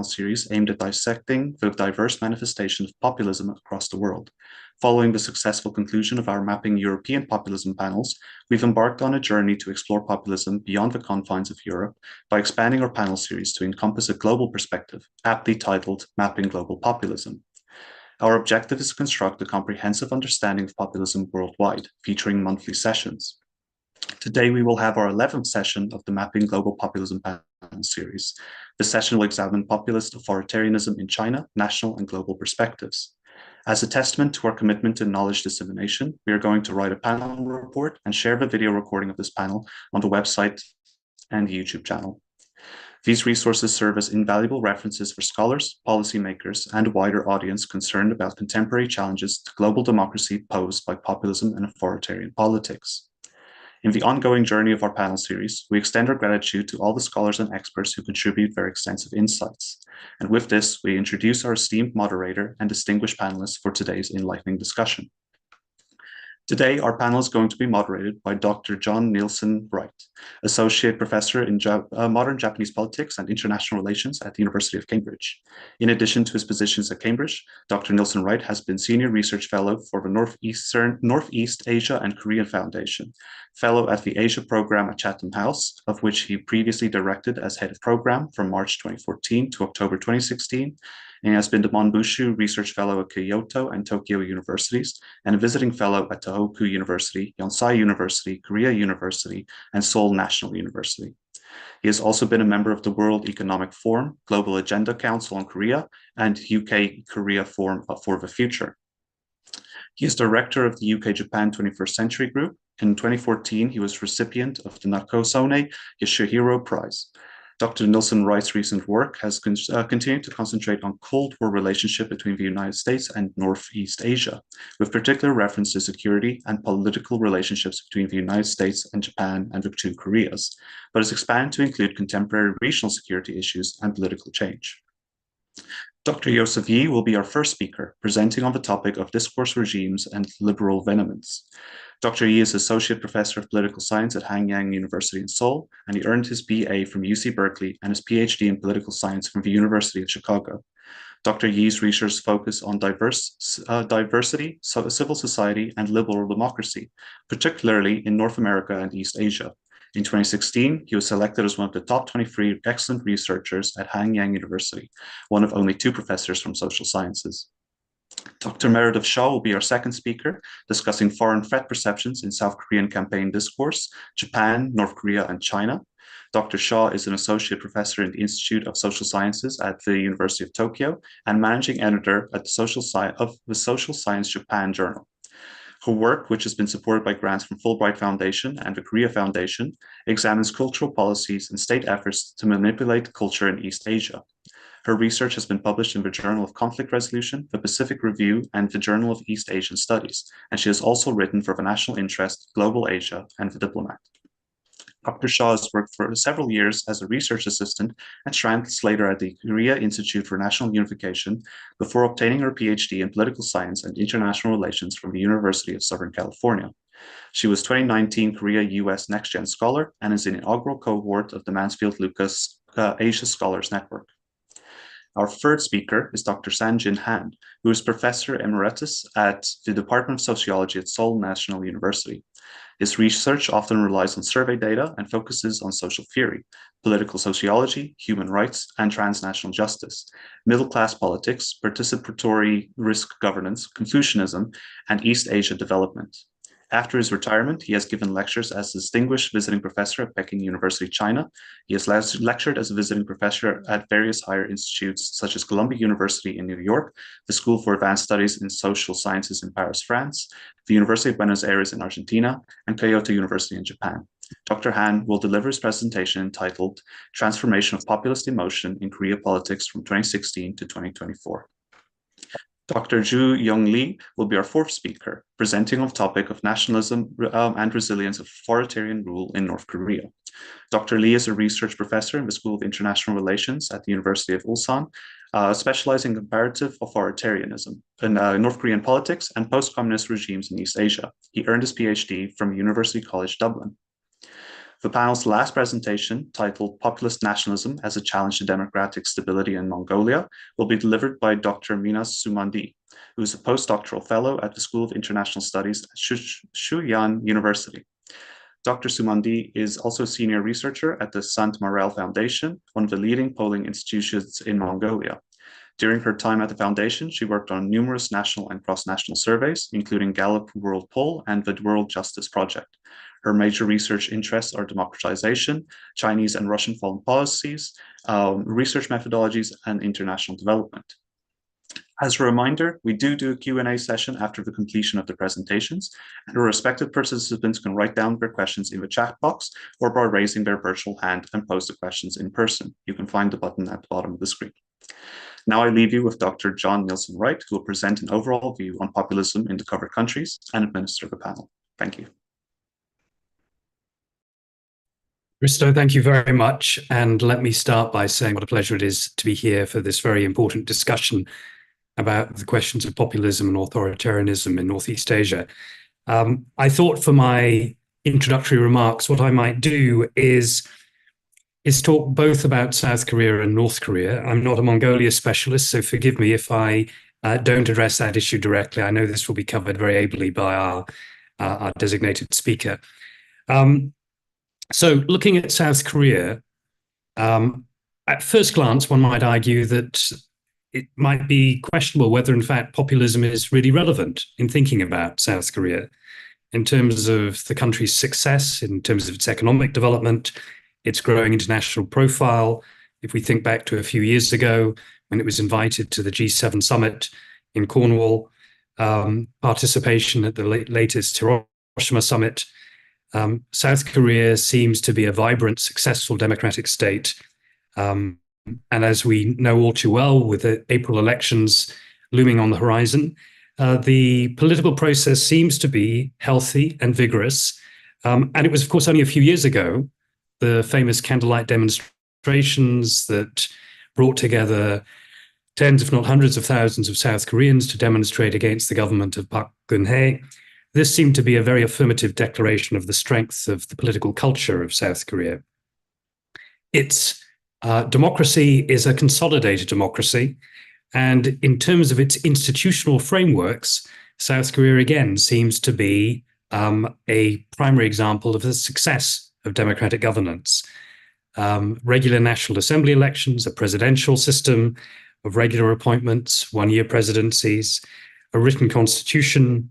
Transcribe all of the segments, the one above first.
panel series aimed at dissecting the diverse manifestation of populism across the world. Following the successful conclusion of our Mapping European Populism panels, we've embarked on a journey to explore populism beyond the confines of Europe by expanding our panel series to encompass a global perspective, aptly titled Mapping Global Populism. Our objective is to construct a comprehensive understanding of populism worldwide, featuring monthly sessions. Today, we will have our 11th session of the Mapping Global Populism panel series. The session will examine populist authoritarianism in China, national and global perspectives. As a testament to our commitment to knowledge dissemination, we are going to write a panel report and share the video recording of this panel on the website and YouTube channel. These resources serve as invaluable references for scholars, policymakers, and a wider audience concerned about contemporary challenges to global democracy posed by populism and authoritarian politics. In the ongoing journey of our panel series, we extend our gratitude to all the scholars and experts who contribute their extensive insights. And with this, we introduce our esteemed moderator and distinguished panelists for today's enlightening discussion. Today, our panel is going to be moderated by Dr. John Nielsen Wright, Associate Professor in Modern Japanese Politics and International Relations at the University of Cambridge. In addition to his positions at Cambridge, Dr. Nielsen Wright has been Senior Research Fellow for the Northeast Asia and Korean Foundation, Fellow at the Asia Program at Chatham House, of which he previously directed as Head of Program from March 2014 to October 2016, and he has been the Monbushu Research Fellow at Kyoto and Tokyo Universities, and a Visiting Fellow at Tohoku University, Yonsei University, Korea University, and Seoul National University. He has also been a member of the World Economic Forum, Global Agenda Council on Korea, and UK-Korea Forum for the Future. He is director of the UK-Japan 21st Century Group. In 2014, he was recipient of the Nakosone Yoshihiro Prize. Dr. Nielsen Wright's recent work has continued to concentrate on Cold War relationship between the United States and Northeast Asia, with particular reference to security and political relationships between the United States and Japan and the two Koreas, but has expanded to include contemporary regional security issues and political change. Dr. Joseph Yi will be our first speaker, presenting on the topic of discourse regimes and liberal venoments. Dr. Yi is Associate Professor of Political Science at Hanyang University in Seoul, and he earned his BA from UC Berkeley and his PhD in Political Science from the University of Chicago. Dr. Yi's research focus on diversity, civil society, and liberal democracy, particularly in North America and East Asia. In 2016, he was selected as one of the top 23 excellent researchers at Hanyang University, one of only 2 professors from social sciences. Dr. Meredith Shaw will be our second speaker, discussing foreign threat perceptions in South Korean campaign discourse, Japan, North Korea, and China. Dr. Shaw is an associate professor in the Institute of Social Sciences at the University of Tokyo and managing editor at the Social Science Japan Journal. Her work, which has been supported by grants from Fulbright Foundation and the Korea Foundation, examines cultural policies and state efforts to manipulate culture in East Asia. Her research has been published in the Journal of Conflict Resolution, the Pacific Review, and the Journal of East Asian Studies, and she has also written for the National Interest, Global Asia, and the Diplomat. Dr. Shaw has worked for several years as a research assistant and translator at the Korea Institute for National Unification before obtaining her PhD in political science and international relations from the University of Southern California. She was 2019 Korea-US Next Gen Scholar and is an inaugural cohort of the Mansfield-Lucas Asia Scholars Network. Our third speaker is Dr. Sang-Jin Han, who is Professor Emeritus at the Department of Sociology at Seoul National University. His research often relies on survey data and focuses on social theory, political sociology, human rights, and transnational justice, middle-class politics, participatory risk governance, Confucianism, and East Asia development. After his retirement, he has given lectures as Distinguished Visiting Professor at Peking University, China. He has lectured as a visiting professor at various higher institutes, such as Columbia University in New York, the School for Advanced Studies in Social Sciences in Paris, France, the University of Buenos Aires in Argentina, and Kyoto University in Japan. Dr. Han will deliver his presentation entitled Transformation of Populist Emotion in Korea Politics from 2016 to 2024. Dr. Ju Young Lee will be our fourth speaker, presenting on the topic of nationalism and resilience of authoritarian rule in North Korea. Dr. Lee is a research professor in the School of International Relations at the University of Ulsan, specializing in comparative authoritarianism in North Korean politics and post-communist regimes in East Asia. He earned his PhD from University College Dublin. The panel's last presentation, titled Populist Nationalism as a Challenge to Democratic Stability in Mongolia, will be delivered by Dr. Minas Sumandi, who is a postdoctoral fellow at the School of International Studies at Shuyan University. Dr. Sumandi is also a senior researcher at the Sant Morel Foundation, one of the leading polling institutions in Mongolia. During her time at the foundation, she worked on numerous national and cross-national surveys, including Gallup World Poll and the World Justice Project. Her major research interests are democratization, Chinese and Russian foreign policies, research methodologies, and international development. As a reminder, we do a Q&A session after the completion of the presentations, and our respected participants can write down their questions in the chat box or by raising their virtual hand and pose the questions in person. You can find the button at the bottom of the screen. Now I leave you with Dr. John Nielsen Wright, who will present an overall view on populism in the covered countries and administer the panel. Thank you. Risto, thank you very much. And let me start by saying what a pleasure it is to be here for this very important discussion about the questions of populism and authoritarianism in Northeast Asia. I thought for my introductory remarks, what I might do is talk both about South Korea and North Korea. I'm not a Mongolia specialist, so forgive me if I don't address that issue directly. I know this will be covered very ably by our designated speaker. So looking at South Korea, at first glance, one might argue that it might be questionable whether, in fact, populism is really relevant in thinking about South Korea in terms of the country's success, in terms of its economic development, its growing international profile. If we think back to a few years ago when it was invited to the G7 summit in Cornwall, participation at the latest Hiroshima summit, South Korea seems to be a vibrant, successful democratic state. And as we know all too well, with the April elections looming on the horizon, the political process seems to be healthy and vigorous. And it was, of course, only a few years ago, the famous candlelight demonstrations that brought together tens, if not hundreds of thousands of South Koreans to demonstrate against the government of Park Geun-hye. This seemed to be a very affirmative declaration of the strength of the political culture of South Korea. Its democracy is a consolidated democracy, and in terms of its institutional frameworks, South Korea again seems to be a primary example of the success of democratic governance. Regular National Assembly elections, a presidential system of regular appointments, one-year presidencies, a written constitution,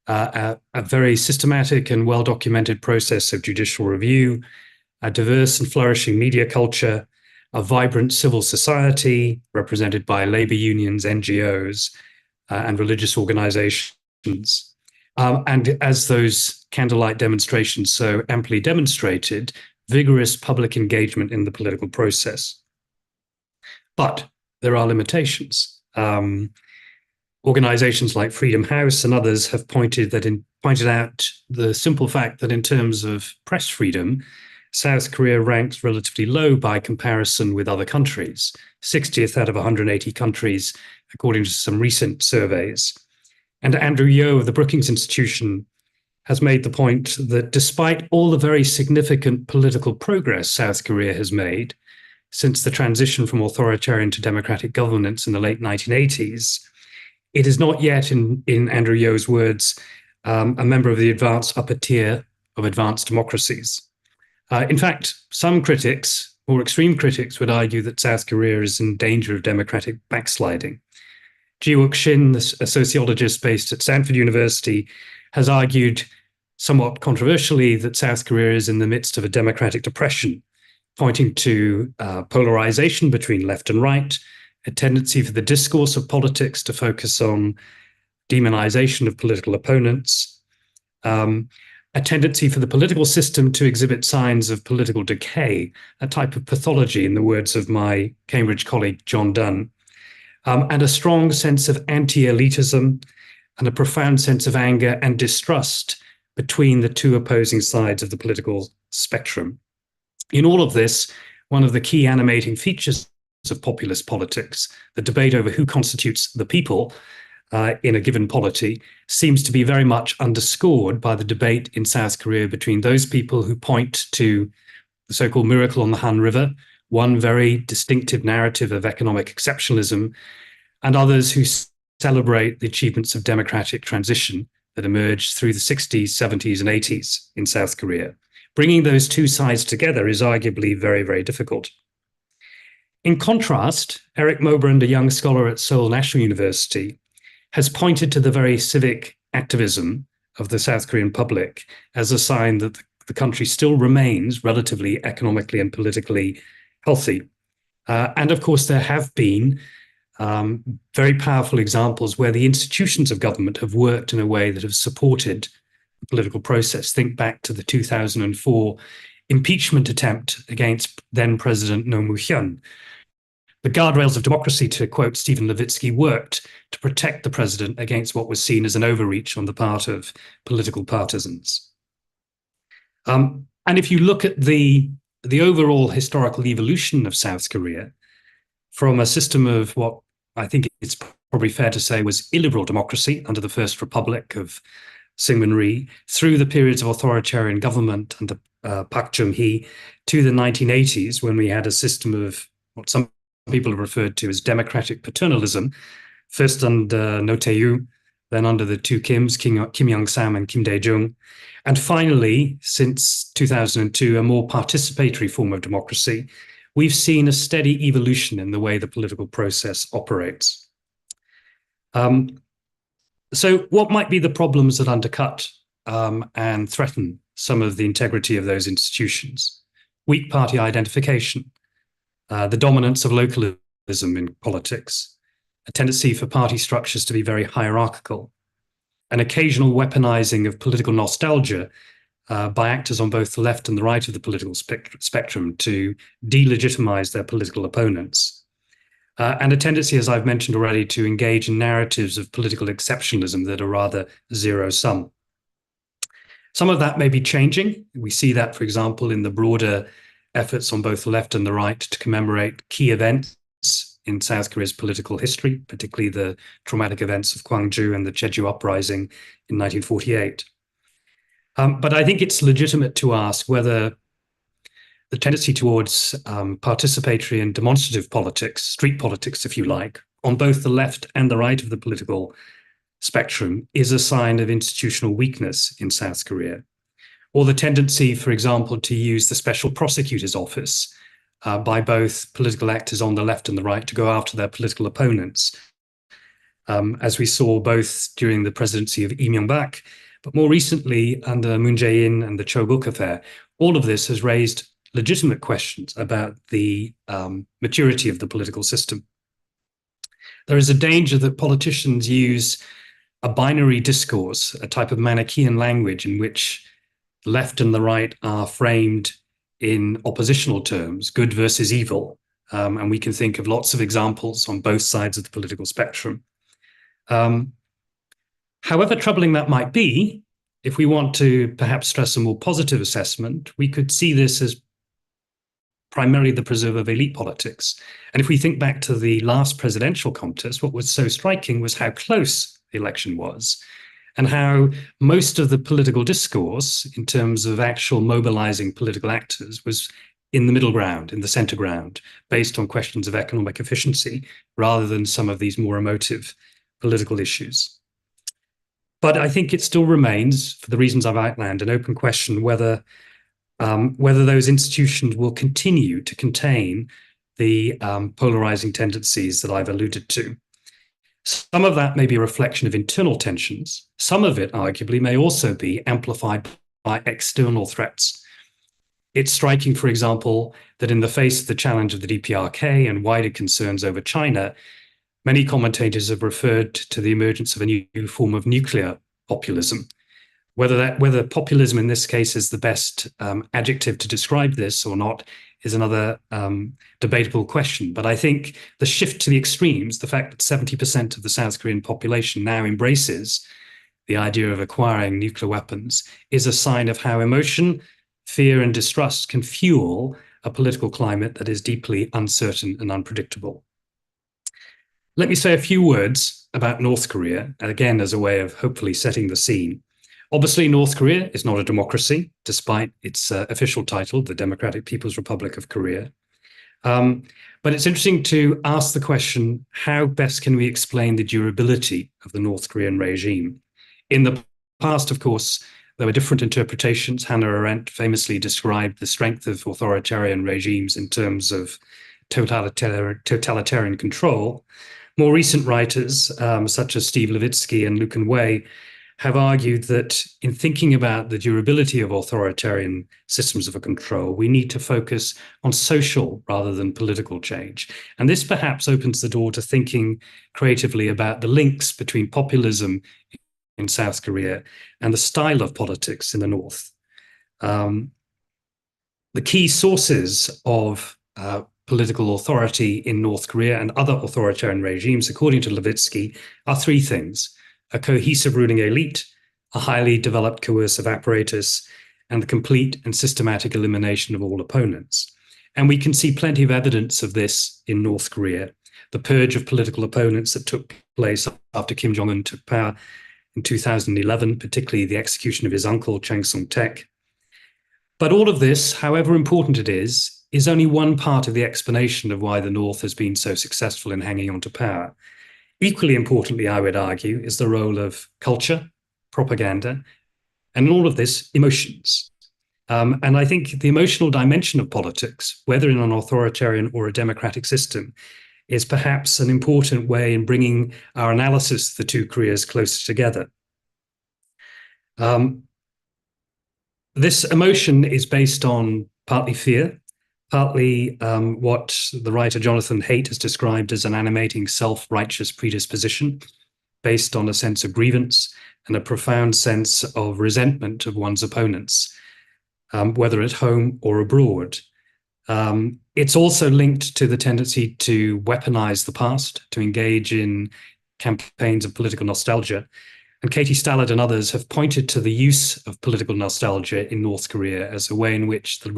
a very systematic and well-documented process of judicial review, a diverse and flourishing media culture, a vibrant civil society represented by labor unions, NGOs, and religious organizations. And as those candlelight demonstrations so amply demonstrated, vigorous public engagement in the political process. But there are limitations. Organizations like Freedom House and others have pointed out the simple fact that in terms of press freedom, South Korea ranks relatively low by comparison with other countries, 60th out of 180 countries, according to some recent surveys. And Andrew Yeo of the Brookings Institution has made the point that despite all the very significant political progress South Korea has made since the transition from authoritarian to democratic governance in the late 1980s, it is not yet, in Andrew Yeo's words, a member of the advanced upper tier of advanced democracies. In fact, some critics, or extreme critics, would argue that South Korea is in danger of democratic backsliding. Ji-wook Shin, a sociologist based at Stanford University, has argued somewhat controversially that South Korea is in the midst of a democratic depression, pointing to polarization between left and right, a tendency for the discourse of politics to focus on demonization of political opponents, a tendency for the political system to exhibit signs of political decay, a type of pathology, in the words of my Cambridge colleague, John Dunn, and a strong sense of anti-elitism and a profound sense of anger and distrust between the two opposing sides of the political spectrum. In all of this, one of the key animating features of populist politics, the debate over who constitutes the people, in a given polity seems to be very much underscored by the debate in South Korea between those people who point to the so-called miracle on the Han River, one very distinctive narrative of economic exceptionalism, and others who celebrate the achievements of democratic transition that emerged through the 60s, 70s, and 80s in South Korea. Bringing those two sides together is arguably very, very difficult. In contrast, Eric Moberand, a young scholar at Seoul National University, has pointed to the very civic activism of the South Korean public as a sign that the country still remains relatively economically and politically healthy. And of course, there have been very powerful examples where the institutions of government have worked in a way that have supported the political process. Think back to the 2004 impeachment attempt against then President Roh Moo-hyun. The guardrails of democracy, to quote Stephen Levitsky, worked to protect the president against what was seen as an overreach on the part of political partisans. And if you look at the overall historical evolution of South Korea from a system of what I think it's probably fair to say was illiberal democracy under the First Republic of Syngman Rhee, through the periods of authoritarian government under Park Chung-hee, to the 1980s, when we had a system of what some people have referred to as democratic paternalism, first under Roh Tae-woo, then under the two Kims, Kim Young-sam and Kim Dae-jung, and finally, since 2002, a more participatory form of democracy. We've seen a steady evolution in the way the political process operates. So what might be the problems that undercut and threaten some of the integrity of those institutions? Weak party identification, the dominance of localism in politics, a tendency for party structures to be very hierarchical, an occasional weaponizing of political nostalgia by actors on both the left and the right of the political spectrum to delegitimize their political opponents, and a tendency, as I've mentioned already, to engage in narratives of political exceptionalism that are rather zero-sum. Some of that may be changing. We see that, for example, in the broader efforts on both the left and the right to commemorate key events in South Korea's political history, particularly the traumatic events of Gwangju and the Jeju Uprising in 1948. But I think it's legitimate to ask whether the tendency towards participatory and demonstrative politics, street politics, if you like, on both the left and the right of the political spectrum is a sign of institutional weakness in South Korea. Or the tendency, for example, to use the Special Prosecutor's Office by both political actors on the left and the right to go after their political opponents, as we saw both during the presidency of Lee Myung-bak, but more recently under Moon Jae-in and the Cho-guk affair. All of this has raised legitimate questions about the maturity of the political system. There is a danger that politicians use a binary discourse, a type of Manichaean language in which the left and the right are framed in oppositional terms, good versus evil. And we can think of lots of examples on both sides of the political spectrum. However troubling that might be, if we want to perhaps stress a more positive assessment, we could see this as primarily the preserve of elite politics. And if we think back to the last presidential contest, what was so striking was how close the election was and how most of the political discourse in terms of actual mobilizing political actors was in the middle ground, in the center ground, based on questions of economic efficiency rather than some of these more emotive political issues. But I think it still remains, for the reasons I've outlined, an open question whether those institutions will continue to contain the polarizing tendencies that I've alluded to. Some of that may be a reflection of internal tensions. Some of it, arguably, may also be amplified by external threats. It's striking, for example, that in the face of the challenge of the DPRK and wider concerns over China, many commentators have referred to the emergence of a new form of nuclear populism. Whether populism in this case is the best adjective to describe this or not is another debatable question. But I think the shift to the extremes, the fact that 70% of the South Korean population now embraces the idea of acquiring nuclear weapons, is a sign of how emotion, fear, and distrust can fuel a political climate that is deeply uncertain and unpredictable. Let me say a few words about North Korea, again, as a way of hopefully setting the scene. Obviously, North Korea is not a democracy, despite its official title, the Democratic People's Republic of Korea. But it's interesting to ask the question, how best can we explain the durability of the North Korean regime? In the past, of course, there were different interpretations. Hannah Arendt famously described the strength of authoritarian regimes in terms of totalitarian control. More recent writers, such as Steve Levitsky and Lucan Way, have argued that in thinking about the durability of authoritarian systems of control, we need to focus on social rather than political change. And this perhaps opens the door to thinking creatively about the links between populism in South Korea and the style of politics in the North. The key sources of political authority in North Korea and other authoritarian regimes, according to Levitsky, are three things: a cohesive ruling elite, a highly developed coercive apparatus, and the complete and systematic elimination of all opponents. And we can see plenty of evidence of this in North Korea. The purge of political opponents that took place after Kim Jong-un took power in 2011, particularly the execution of his uncle, Chang Song-taek. But all of this, however important it is only one part of the explanation of why the North has been so successful in hanging on to power. Equally importantly, I would argue, is the role of culture, propaganda, and in all of this, emotions. And I think the emotional dimension of politics, whether in an authoritarian or a democratic system, is perhaps an important way in bringing our analysis of the two Koreas closer together. This emotion is based on partly fear, partly what the writer Jonathan Haidt has described as an animating self-righteous predisposition based on a sense of grievance and a profound sense of resentment of one's opponents, whether at home or abroad. It's also linked to the tendency to weaponize the past, to engage in campaigns of political nostalgia. And Katie Stallard and others have pointed to the use of political nostalgia in North Korea as a way in which the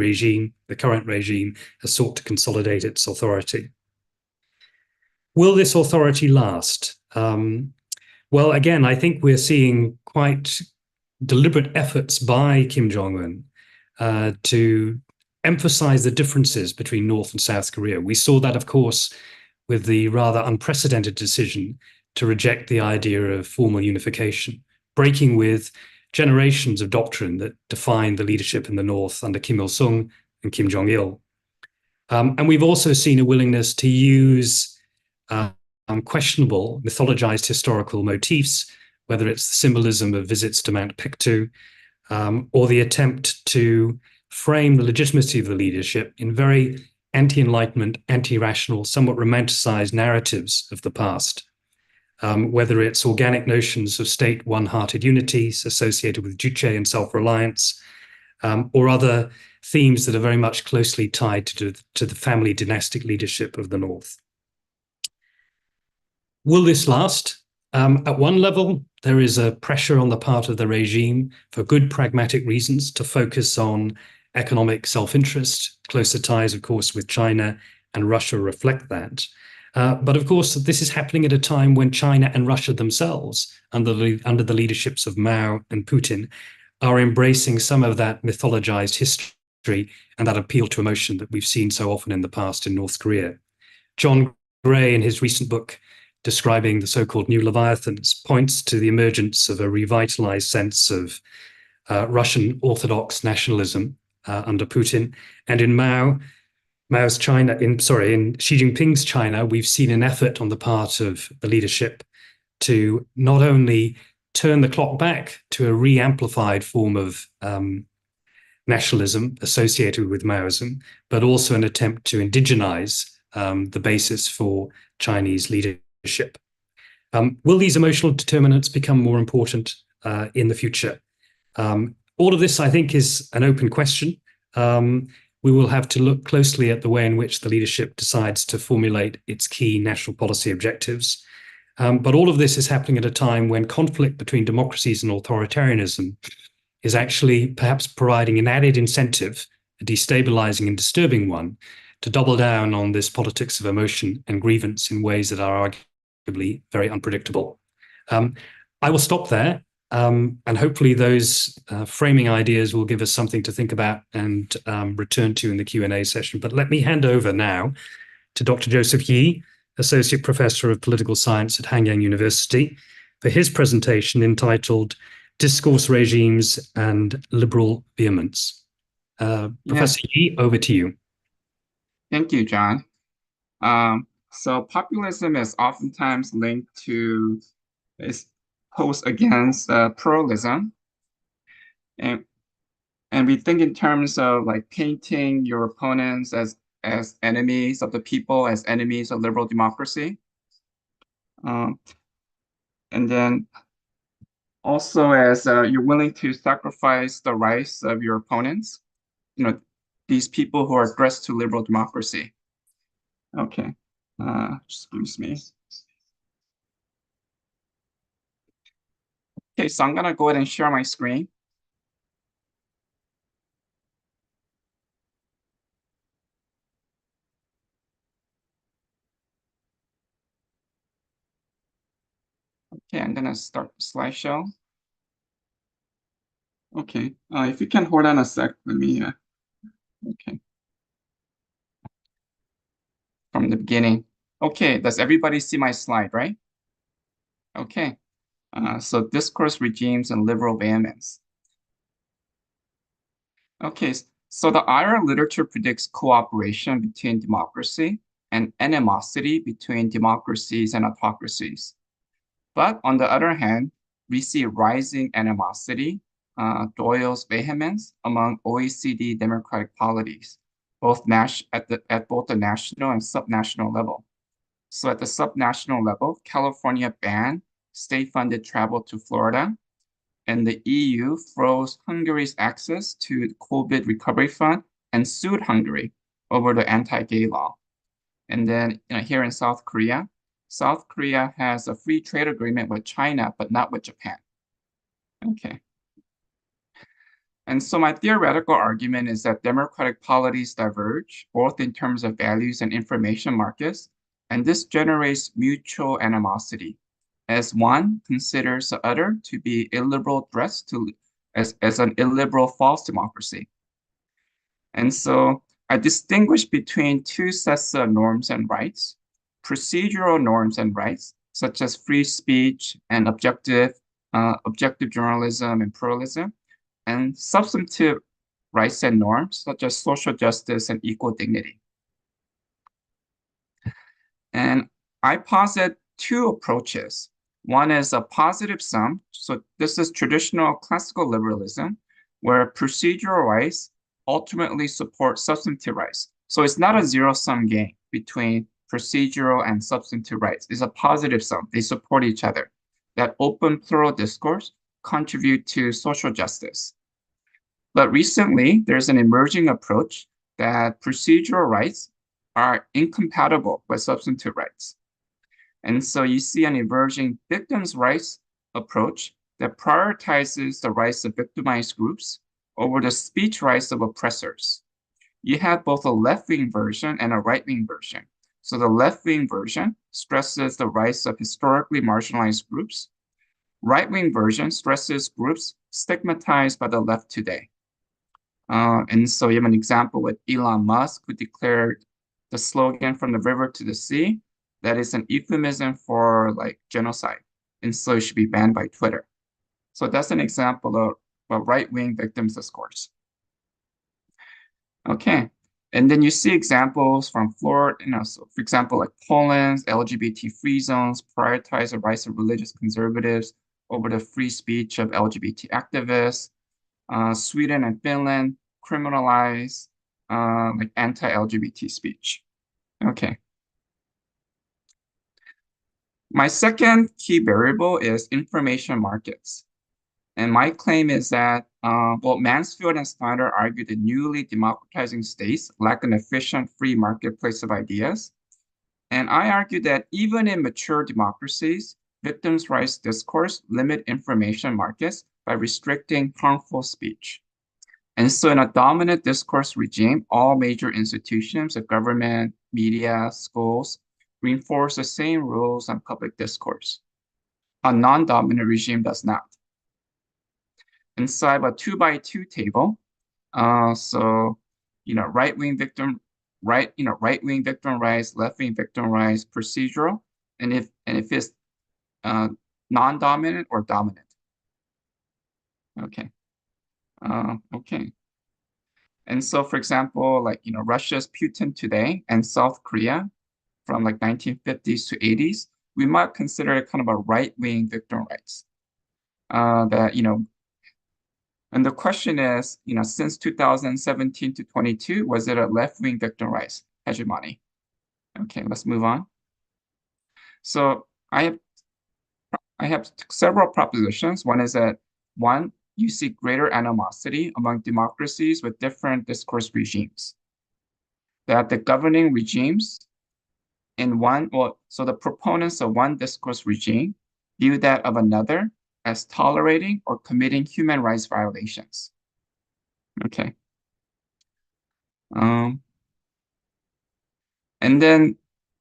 current regime, has sought to consolidate its authority. Will this authority last? Well, again, I think we're seeing quite deliberate efforts by Kim Jong-un to emphasize the differences between North and South Korea. We saw that, of course, with the rather unprecedented decision to reject the idea of formal unification, breaking with generations of doctrine that defined the leadership in the North under Kim Il-sung and Kim Jong-il. And we've also seen a willingness to use questionable, mythologized historical motifs, whether it's the symbolism of visits to Mount Pektu, or the attempt to frame the legitimacy of the leadership in very anti-enlightenment, anti-rational, somewhat romanticized narratives of the past. Whether it's organic notions of state one-hearted unities associated with juche and self-reliance, or other themes that are very much closely tied to the family dynastic leadership of the North. Will this last? At one level, there is a pressure on the part of the regime for good pragmatic reasons to focus on economic self-interest. Closer ties, of course, with China and Russia reflect that. But of course, this is happening at a time when China and Russia themselves, under the leaderships of Mao and Putin, are embracing some of that mythologized history and that appeal to emotion that we've seen so often in the past in North Korea. John Gray, in his recent book describing the so-called New Leviathans, points to the emergence of a revitalized sense of Russian Orthodox nationalism under Putin, and in Mao's China, in Xi Jinping's China, we've seen an effort on the part of the leadership to not only turn the clock back to a re-amplified form of nationalism associated with Maoism, but also an attempt to indigenize the basis for Chinese leadership. Will these emotional determinants become more important in the future? All of this, I think, is an open question. We will have to look closely at the way in which the leadership decides to formulate its key national policy objectives. But all of this is happening at a time when conflict between democracies and authoritarianism is actually perhaps providing an added incentive, a destabilizing and disturbing one, to double down on this politics of emotion and grievance in ways that are arguably very unpredictable. I will stop there, and hopefully those framing ideas will give us something to think about and return to in the Q&A session. But let me hand over now to Dr. Joseph Yi, Associate Professor of Political Science at Hanyang University, for his presentation entitled Discourse Regimes and Liberal Vehemence. Professor Yi, over to you. Thank you, John. So populism is oftentimes linked to its pose against pluralism. And we think in terms of like painting your opponents as enemies of the people, as enemies of liberal democracy. And then also as you're willing to sacrifice the rights of your opponents, these people who are addressed to liberal democracy. Okay, excuse me. Okay, so I'm gonna go ahead and share my screen. Okay, I'm gonna start the slideshow. Okay, if you can hold on a sec, let me, okay. From the beginning. Okay, does everybody see my slide, right? Okay, so discourse regimes and liberal vehemence. Okay, so the IR literature predicts cooperation between democracy and animosity between democracies and autocracies. But on the other hand, we see rising animosity, Doyle's vehemence among OECD democratic polities, at both the national and subnational level. So at the subnational level, California banned state-funded travel to Florida, and the EU froze Hungary's access to the COVID recovery fund and sued Hungary over the anti-gay law. And then here in South Korea has a free trade agreement with China, but not with Japan. Okay. And so my theoretical argument is that democratic polities diverge, both in terms of values and information markets, and this generates mutual animosity, as one considers the other to be illiberal dressed as an illiberal false democracy. And so I distinguish between two sets of norms and rights: procedural norms and rights, such as free speech and objective journalism and pluralism, and substantive rights and norms, such as social justice and equal dignity. And I posit two approaches. One is a positive sum. So this is traditional classical liberalism, where procedural rights ultimately support substantive rights. So it's not a zero-sum game between procedural and substantive rights. It's a positive sum. They support each other. That open plural discourse contribute to social justice. But recently, there's an emerging approach that procedural rights are incompatible with substantive rights. And so you see an emerging victims' rights approach that prioritizes the rights of victimized groups over the speech rights of oppressors. You have both a left-wing version and a right-wing version. So the left-wing version stresses the rights of historically marginalized groups. Right-wing version stresses groups stigmatized by the left today. And so you have an example with Elon Musk, who declared the slogan "from the river to the sea," that is an euphemism for like genocide. And so it should be banned by Twitter. So that's an example of a right-wing victims discourse. Okay, and then you see examples from Florida, so for example, like Poland's LGBT-free zones prioritize the rights of religious conservatives over the free speech of LGBT activists. Sweden and Finland criminalize like anti-LGBT speech. Okay. My second key variable is information markets. And my claim is that, well, Mansfield and Snyder argued that newly democratizing states lack an efficient free marketplace of ideas. And I argue that even in mature democracies, victims' rights discourse limit information markets by restricting harmful speech. And so in a dominant discourse regime, all major institutions of government, media, schools reinforce the same rules on public discourse. A non-dominant regime does not. And so I have a 2x2 table. So, right-wing victim rights, left-wing victim rights, procedural, and if it's non-dominant or dominant. Okay. Okay. And so, for example, like, Russia's Putin today and South Korea from like 1950s to 80s, we might consider it kind of a right-wing victim rights. And the question is, since 2017 to 22, was it a left-wing victim rights hegemony? Okay, let's move on. So I have several propositions. One is that, one, you see greater animosity among democracies with different discourse regimes. That the governing regimes so the proponents of one discourse regime view that of another as tolerating or committing human rights violations. Okay. And then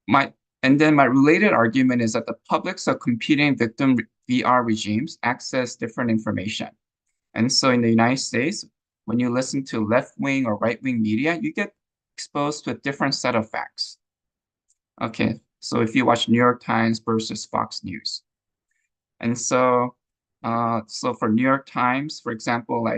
my related argument is that the publics of competing victim VR regimes access different information. And so in the United States, when you listen to left-wing or right-wing media, you get exposed to a different set of facts. Okay, so if you watch New York Times versus Fox News. And so for New York Times, for example,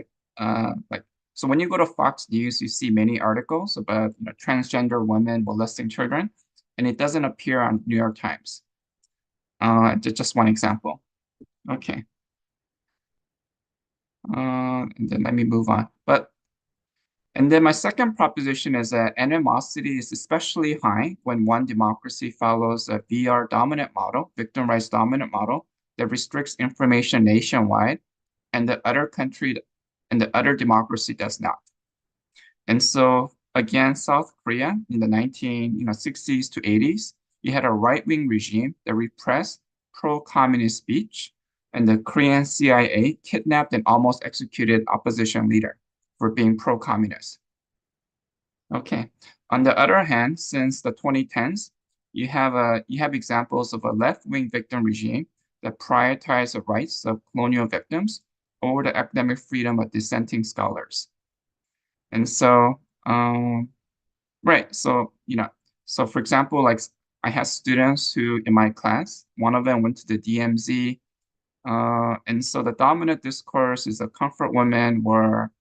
so when you go to Fox News, you see many articles about transgender women molesting children, and it doesn't appear on New York Times. Just one example. Okay. And then let me move on. And then my second proposition is that animosity is especially high when one democracy follows a VR dominant model, victim rights dominant model, that restricts information nationwide, and the other democracy does not. And so again, South Korea in the 1960s to 80s, you had a right-wing regime that repressed pro-communist speech, and the Korean CIA kidnapped and almost executed opposition leader for being pro-communist. Okay. On the other hand, since the 2010s, you have examples of a left-wing victim regime that prioritized the rights of colonial victims over the academic freedom of dissenting scholars. And so, right. So, so for example, like I had students who in my class, one of them went to the DMZ. And so the dominant discourse is that comfort women were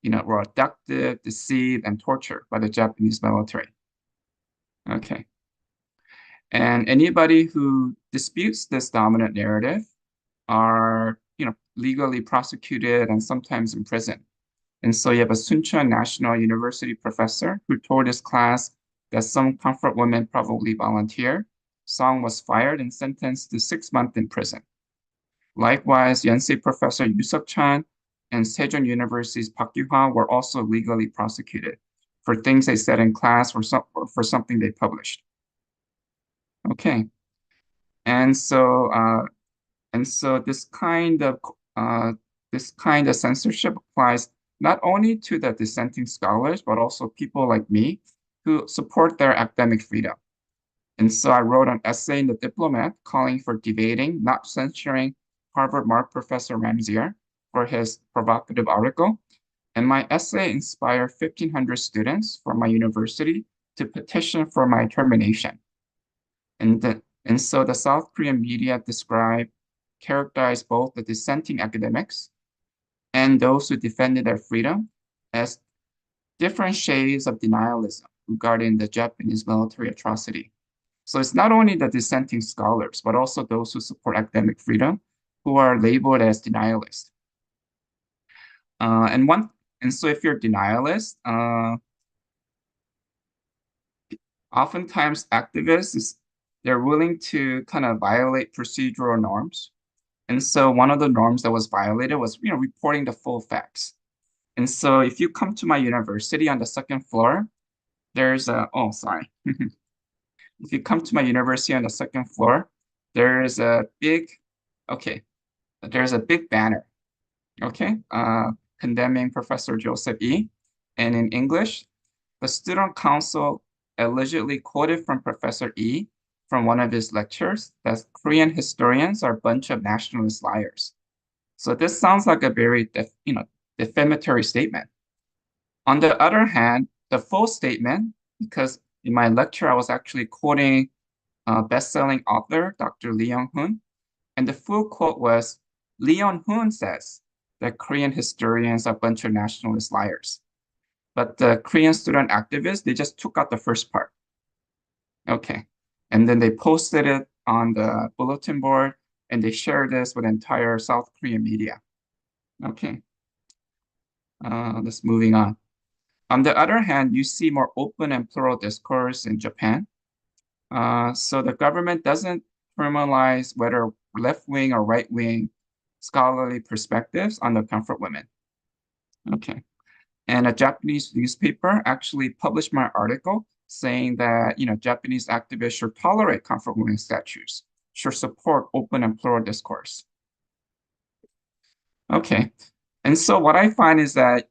abducted, deceived, and tortured by the Japanese military. Okay. And anybody who disputes this dominant narrative are, legally prosecuted and sometimes imprisoned. And so you have a Suncheon National University professor who told his class that some comfort women probably volunteered. Song was fired and sentenced to 6 months in prison. Likewise, Yonsei professor Yu Suk-chan and Sejong University's Park Yu-ha were also legally prosecuted for things they said in class or for something they published. Okay, and so this kind of censorship applies not only to the dissenting scholars, but also people like me who support their academic freedom. And so I wrote an essay in The Diplomat calling for debating, not censoring Harvard Mark Professor Ramsier for his provocative article. And my essay inspired 1,500 students from my university to petition for my termination. And so the South Korean media characterized both the dissenting academics and those who defended their freedom as different shades of denialism regarding the Japanese military atrocity. So it's not only the dissenting scholars, but also those who support academic freedom who are labeled as denialists. And so if you're denialist, oftentimes activists, they're willing to kind of violate procedural norms. And so one of the norms that was violated was, reporting the full facts. And so if you come to my university on the second floor, there's if you come to my university on the second floor, there's a big banner, condemning Professor Joseph E. And in English, the student council allegedly quoted from Professor E from one of his lectures that Korean historians are a bunch of nationalist liars. So this sounds like a very defamatory statement. On the other hand, the full statement, because in my lecture I was actually quoting best-selling author Dr. Lee Young-hoon, and the full quote was, Lee Young-hoon says that Korean historians are a bunch of nationalist liars. But the Korean student activists, they just took out the first part. Okay. And then they posted it on the bulletin board and they shared this with entire South Korean media. Okay. Let's moving on. On the other hand, you see more open and plural discourse in Japan. So the government doesn't criminalize whether left-wing or right-wing scholarly perspectives on the comfort women. Okay. And a Japanese newspaper actually published my article saying that, Japanese activists should tolerate comfort women statues, should support open and plural discourse. Okay. And so what I find is that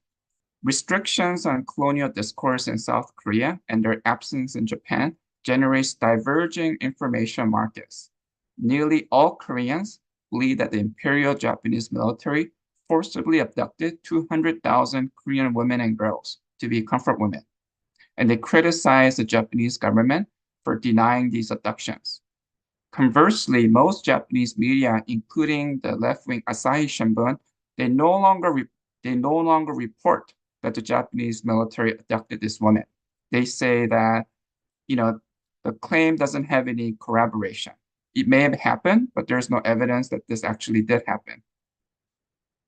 restrictions on colonial discourse in South Korea and their absence in Japan generates diverging information markets. Nearly all Koreans believe that the Imperial Japanese military forcibly abducted 200,000 Korean women and girls to be comfort women. And they criticize the Japanese government for denying these abductions. Conversely, most Japanese media, including the left-wing Asahi Shimbun, they no longer report that the Japanese military abducted this woman. They say that, the claim doesn't have any corroboration. It may have happened, but there's no evidence that this actually did happen.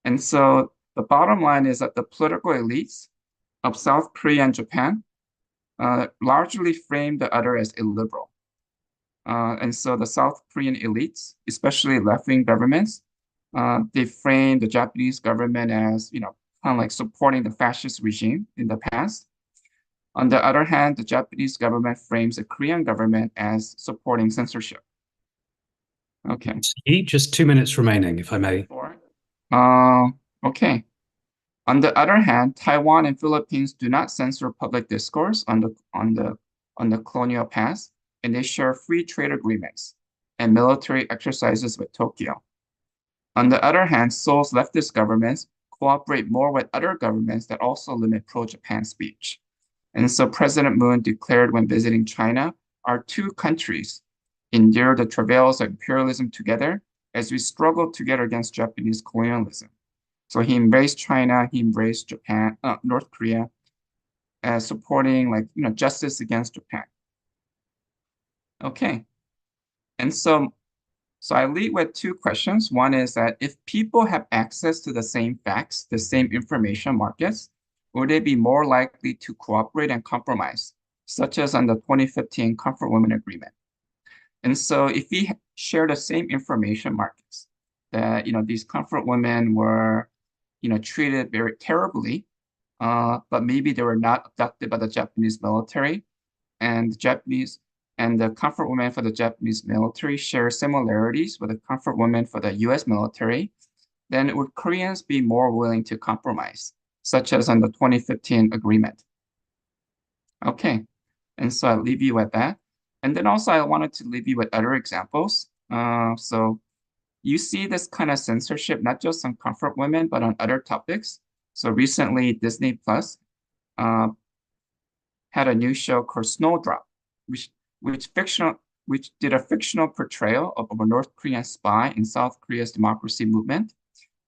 And so the bottom line is that the political elites of South Korea and Japan largely frame the other as illiberal. And so the South Korean elites, especially left-wing governments, they frame the Japanese government as, kind of like supporting the fascist regime in the past. On the other hand, the Japanese government frames the Korean government as supporting censorship. Okay. Just 2 minutes remaining, if I may. Okay. On the other hand, Taiwan and Philippines do not censor public discourse on the colonial past, and they share free trade agreements and military exercises with Tokyo. On the other hand, Seoul's leftist governments cooperate more with other governments that also limit pro-Japan speech. And so President Moon declared when visiting China, our two countries endure the travails of imperialism together as we struggle together against Japanese colonialism. So he embraced China, he embraced Japan, North Korea, as supporting justice against Japan. Okay, and so I lead with two questions. One is that if people have access to the same facts, the same information markets, would they be more likely to cooperate and compromise, such as on the 2015 Comfort Women Agreement? And so if we share the same information markets, that these comfort women were treated very terribly, but maybe they were not abducted by the Japanese military, and the comfort women for the Japanese military share similarities with the comfort women for the US military, then would Koreans be more willing to compromise, such as on the 2015 agreement? Okay, and so I'll leave you with that. And then also I wanted to leave you with other examples. So you see this kind of censorship, not just on comfort women, but on other topics. So recently Disney Plus had a new show called Snowdrop, which did a fictional portrayal of a North Korean spy in South Korea's democracy movement.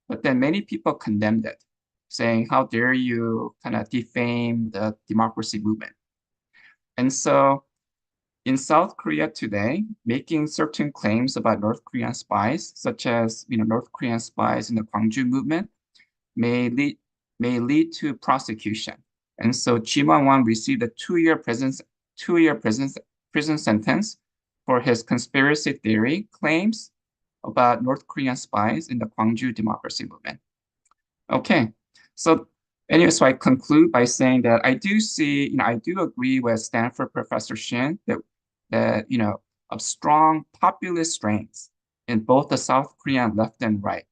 But then many people condemned it, saying, how dare you kind of defame the democracy movement? And so in South Korea today, making certain claims about North Korean spies, such as North Korean spies in the Gwangju movement, may lead to prosecution. And so Ji Man-won received a 2-year prison sentence for his conspiracy theory claims about North Korean spies in the Gwangju democracy movement. Okay, so anyway, so I conclude by saying that I do agree with Stanford Professor Shin that of strong populist strains in both the South Korean left and right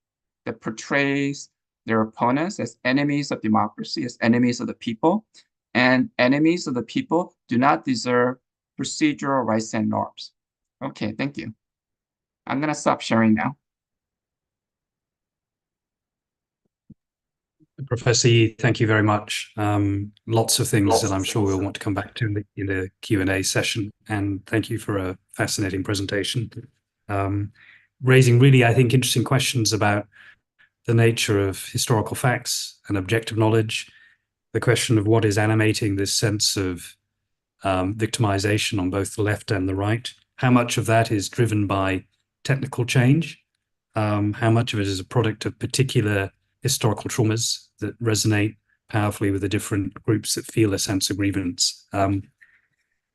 that portrays their opponents as enemies of democracy, as enemies of the people, and enemies of the people do not deserve procedural rights and norms. Okay, thank you. I'm gonna stop sharing now. Professor Yi, thank you very much. Lots of things that I'm sure we'll want to come back to in the Q&A session. And thank you for a fascinating presentation. Raising really, I think, interesting questions about the nature of historical facts and objective knowledge, the question of what is animating this sense of victimization on both the left and the right, how much of that is driven by technical change, how much of it is a product of particular historical traumas that resonate powerfully with the different groups that feel a sense of grievance.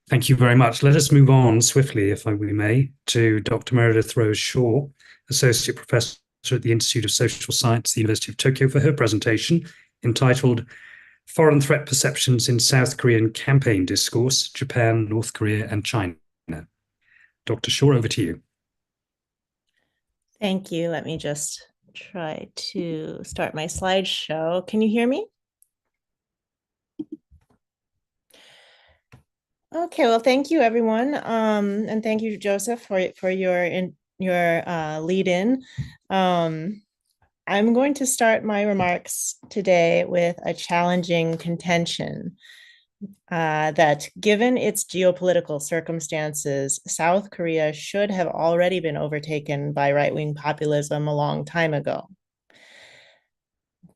Thank you very much. Let us move on swiftly, if we may, to Dr. Meredith Rose Shaw, Associate Professor at the Institute of Social Science, the University of Tokyo, for her presentation entitled Foreign Threat Perceptions in South Korean Campaign Discourse, Japan, North Korea, and China. Dr. Shaw, over to you. Thank you. Let me just try to start my slideshow. Can you hear me? Okay, well, thank you, everyone. And thank you, Joseph, for your lead-in. I'm going to start my remarks today with a challenging contention that given its geopolitical circumstances, South Korea should have already been overtaken by right-wing populism a long time ago.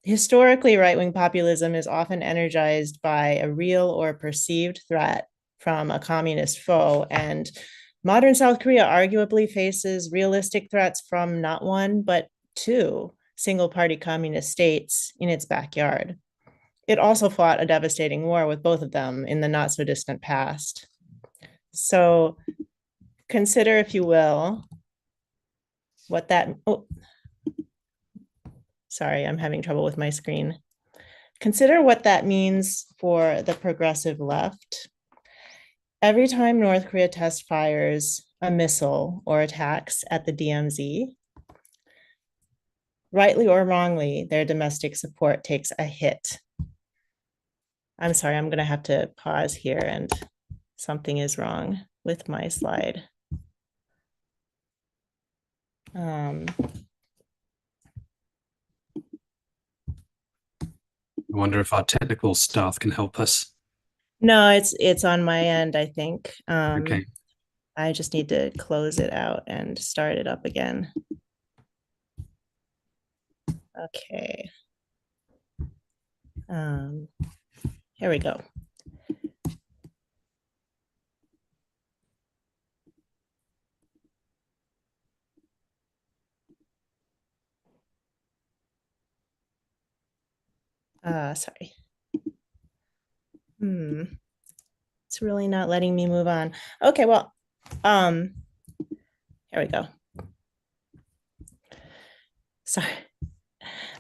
Historically, right-wing populism is often energized by a real or perceived threat from a communist foe, and modern South Korea arguably faces realistic threats from not one, but two single-party communist states in its backyard. It also fought a devastating war with both of them in the not-so-distant past. So consider, if you will, what that... Oh, sorry, I'm having trouble with my screen. Consider what that means for the progressive left. Every time North Korea test fires a missile or attacks at the DMZ, rightly or wrongly, their domestic support takes a hit. I'm sorry, I'm going to have to pause here, and something is wrong with my slide. I wonder if our technical staff can help us. No, it's on my end, I think. Okay. I just need to close it out and start it up again. Okay. Here we go. Sorry. It's really not letting me move on. Okay, well, here we go. Sorry.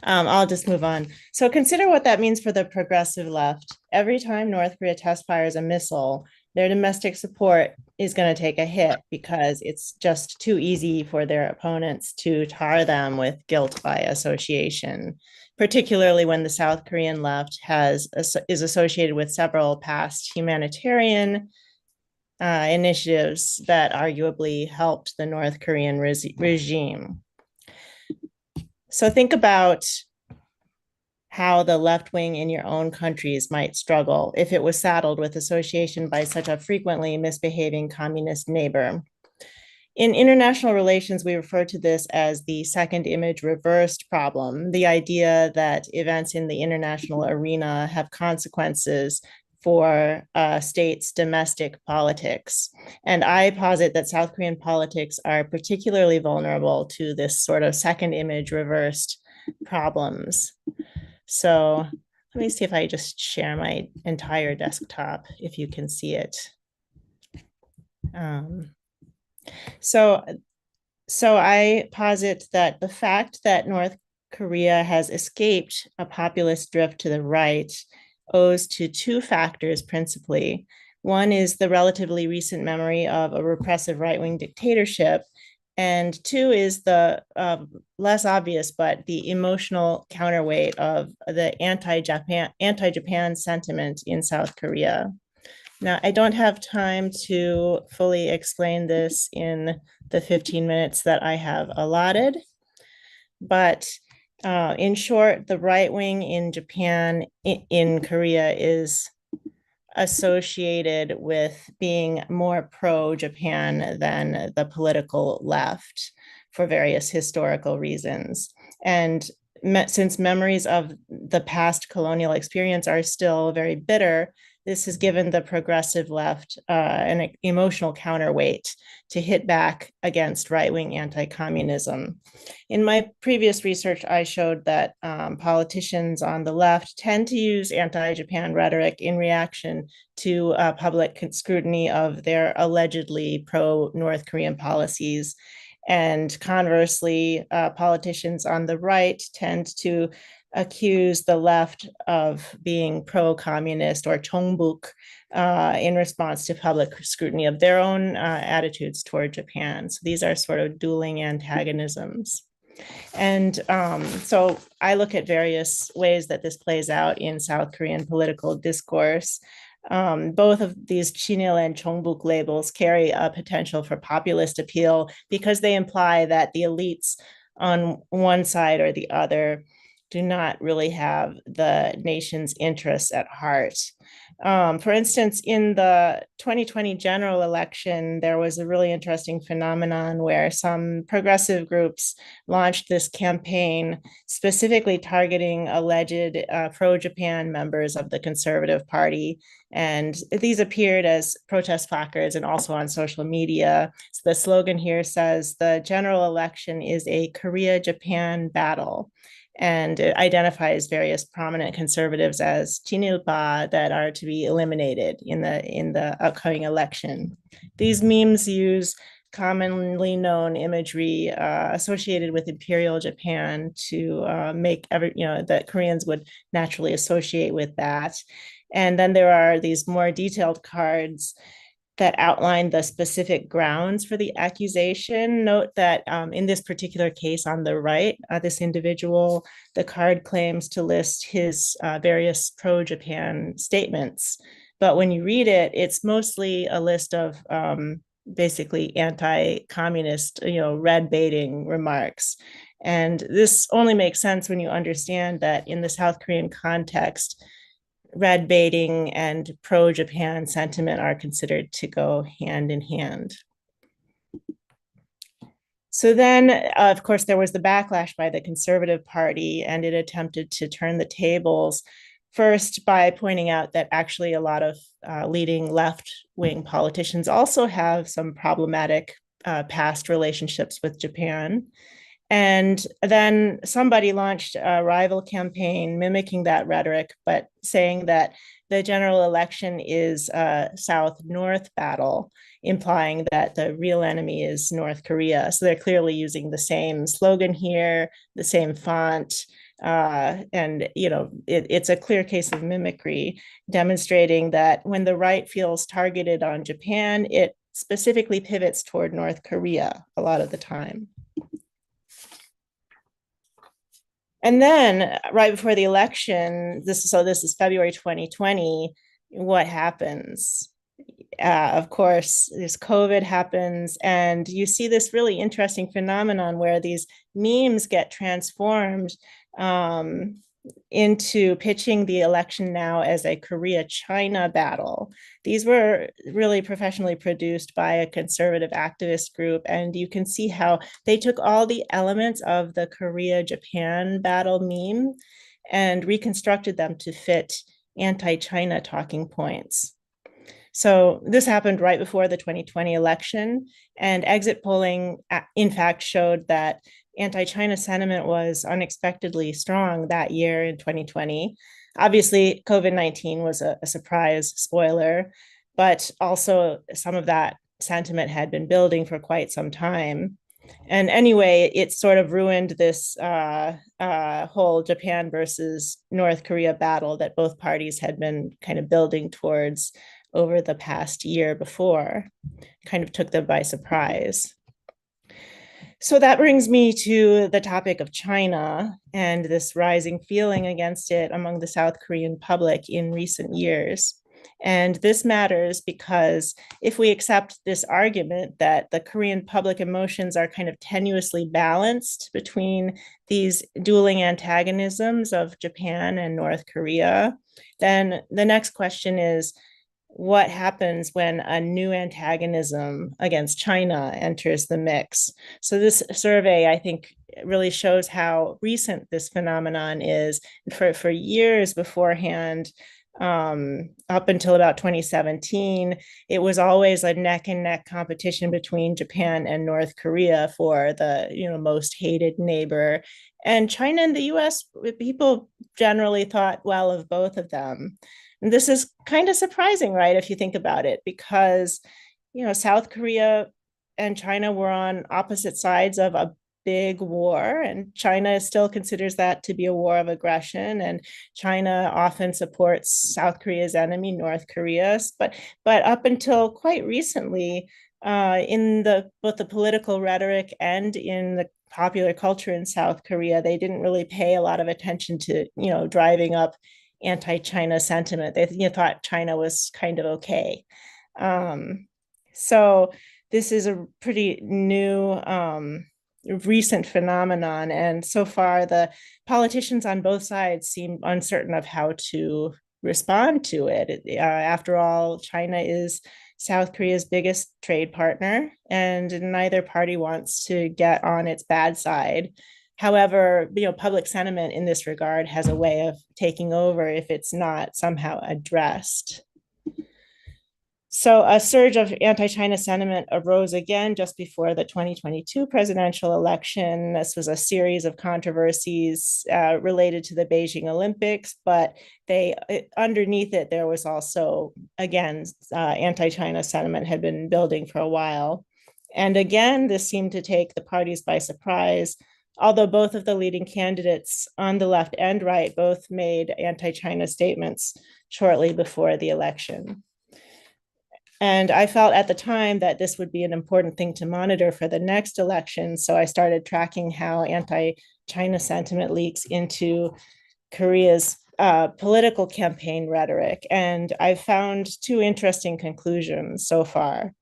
I'll just move on. So consider what that means for the progressive left. Every time North Korea test fires a missile, their domestic support is going to take a hit because it's just too easy for their opponents to tar them with guilt by association, particularly when the South Korean left is associated with several past humanitarian initiatives that arguably helped the North Korean regime. So think about how the left wing in your own countries might struggle if it was saddled with association by such a frequently misbehaving communist neighbor. In international relations, we refer to this as the second image reversed problem, the idea that events in the international arena have consequences for a state's domestic politics. And I posit that South Korean politics are particularly vulnerable to this sort of second image reversed problems. So let me see if I just share my entire desktop, if you can see it. So I posit that the fact that North Korea has escaped a populist drift to the right owes to two factors principally. One is the relatively recent memory of a repressive right-wing dictatorship, and two is the less obvious, but the emotional counterweight of the anti-Japan sentiment in South Korea. Now, I don't have time to fully explain this in the 15 minutes that I have allotted, but in short, the right wing in Japan, in Korea, is associated with being more pro-Japan than the political left for various historical reasons. And since memories of the past colonial experience are still very bitter, this has given the progressive left an emotional counterweight to hit back against right-wing anti-communism. In my previous research, I showed that politicians on the left tend to use anti-Japan rhetoric in reaction to public scrutiny of their allegedly pro-North Korean policies. And conversely, politicians on the right tend to accuse the left of being pro-communist or Chongbuk in response to public scrutiny of their own attitudes toward Japan. So these are sort of dueling antagonisms. And so I look at various ways that this plays out in South Korean political discourse. Both of these Chinil and Chongbuk labels carry a potential for populist appeal because they imply that the elites on one side or the other do not really have the nation's interests at heart. For instance, in the 2020 general election, there was a really interesting phenomenon where some progressive groups launched this campaign specifically targeting alleged pro-Japan members of the Conservative Party. And these appeared as protest placards and also on social media. So the slogan here says, "The general election is a Korea-Japan battle." And it identifies various prominent conservatives as Chinilpa that are to be eliminated in the upcoming election. These memes use commonly known imagery associated with Imperial Japan to make that Koreans would naturally associate with that. And then there are these more detailed cards that outline the specific grounds for the accusation. Note that in this particular case on the right, this individual, the card claims to list his various pro-Japan statements. But when you read it, it's mostly a list of basically anti-communist, red baiting remarks. And this only makes sense when you understand that in the South Korean context, red baiting and pro-Japan sentiment are considered to go hand in hand. So then, of course, there was the backlash by the Conservative Party, and it attempted to turn the tables, first by pointing out that actually a lot of leading left-wing politicians also have some problematic past relationships with Japan. And then somebody launched a rival campaign mimicking that rhetoric, but saying that the general election is a South-North battle, implying that the real enemy is North Korea. So they're clearly using the same slogan here, the same font, and it's a clear case of mimicry, demonstrating that when the right feels targeted on Japan, it specifically pivots toward North Korea a lot of the time. And then right before the election, this is February 2020, what happens? Of course, this COVID happens, and you see this really interesting phenomenon where these memes get transformed into pitching the election now as a Korea-China battle. These were really professionally produced by a conservative activist group, and you can see how they took all the elements of the Korea-Japan battle meme and reconstructed them to fit anti-China talking points. So this happened right before the 2020 election, and exit polling, in fact, showed that anti-China sentiment was unexpectedly strong that year in 2020. Obviously, COVID-19 was a surprise spoiler, but also some of that sentiment had been building for quite some time. And anyway, it sort of ruined this whole Japan versus North Korea battle that both parties had been kind of building towards over the past year before, kind of took them by surprise. So that brings me to the topic of China and this rising feeling against it among the South Korean public in recent years. And this matters because if we accept this argument that the Korean public emotions are kind of tenuously balanced between these dueling antagonisms of Japan and North Korea, then the next question is, what happens when a new antagonism against China enters the mix? So this survey, I think, really shows how recent this phenomenon is. For years beforehand, up until about 2017, it was always a neck and neck competition between Japan and North Korea for the most hated neighbor. And China and the US, people generally thought well of both of them. And this is kind of surprising, right, if you think about it, because South Korea and China were on opposite sides of a big war, and China still considers that to be a war of aggression, and China often supports South Korea's enemy, North Korea. But up until quite recently, in both the political rhetoric and in the popular culture in South Korea, they didn't really pay a lot of attention to driving up anti-China sentiment. They thought China was kind of okay. So this is a pretty new recent phenomenon. And so far, the politicians on both sides seem uncertain of how to respond to it. After all, China is South Korea's biggest trade partner, and neither party wants to get on its bad side. However, public sentiment in this regard has a way of taking over if it's not somehow addressed. So a surge of anti-China sentiment arose again just before the 2022 presidential election. This was a series of controversies related to the Beijing Olympics, but underneath it, there was also, again, anti-China sentiment had been building for a while. And again, this seemed to take the parties by surprise, although both of the leading candidates on the left and right both made anti-China statements shortly before the election. And I felt at the time that this would be an important thing to monitor for the next election. So I started tracking how anti-China sentiment leaks into Korea's political campaign rhetoric. And I found two interesting conclusions so far.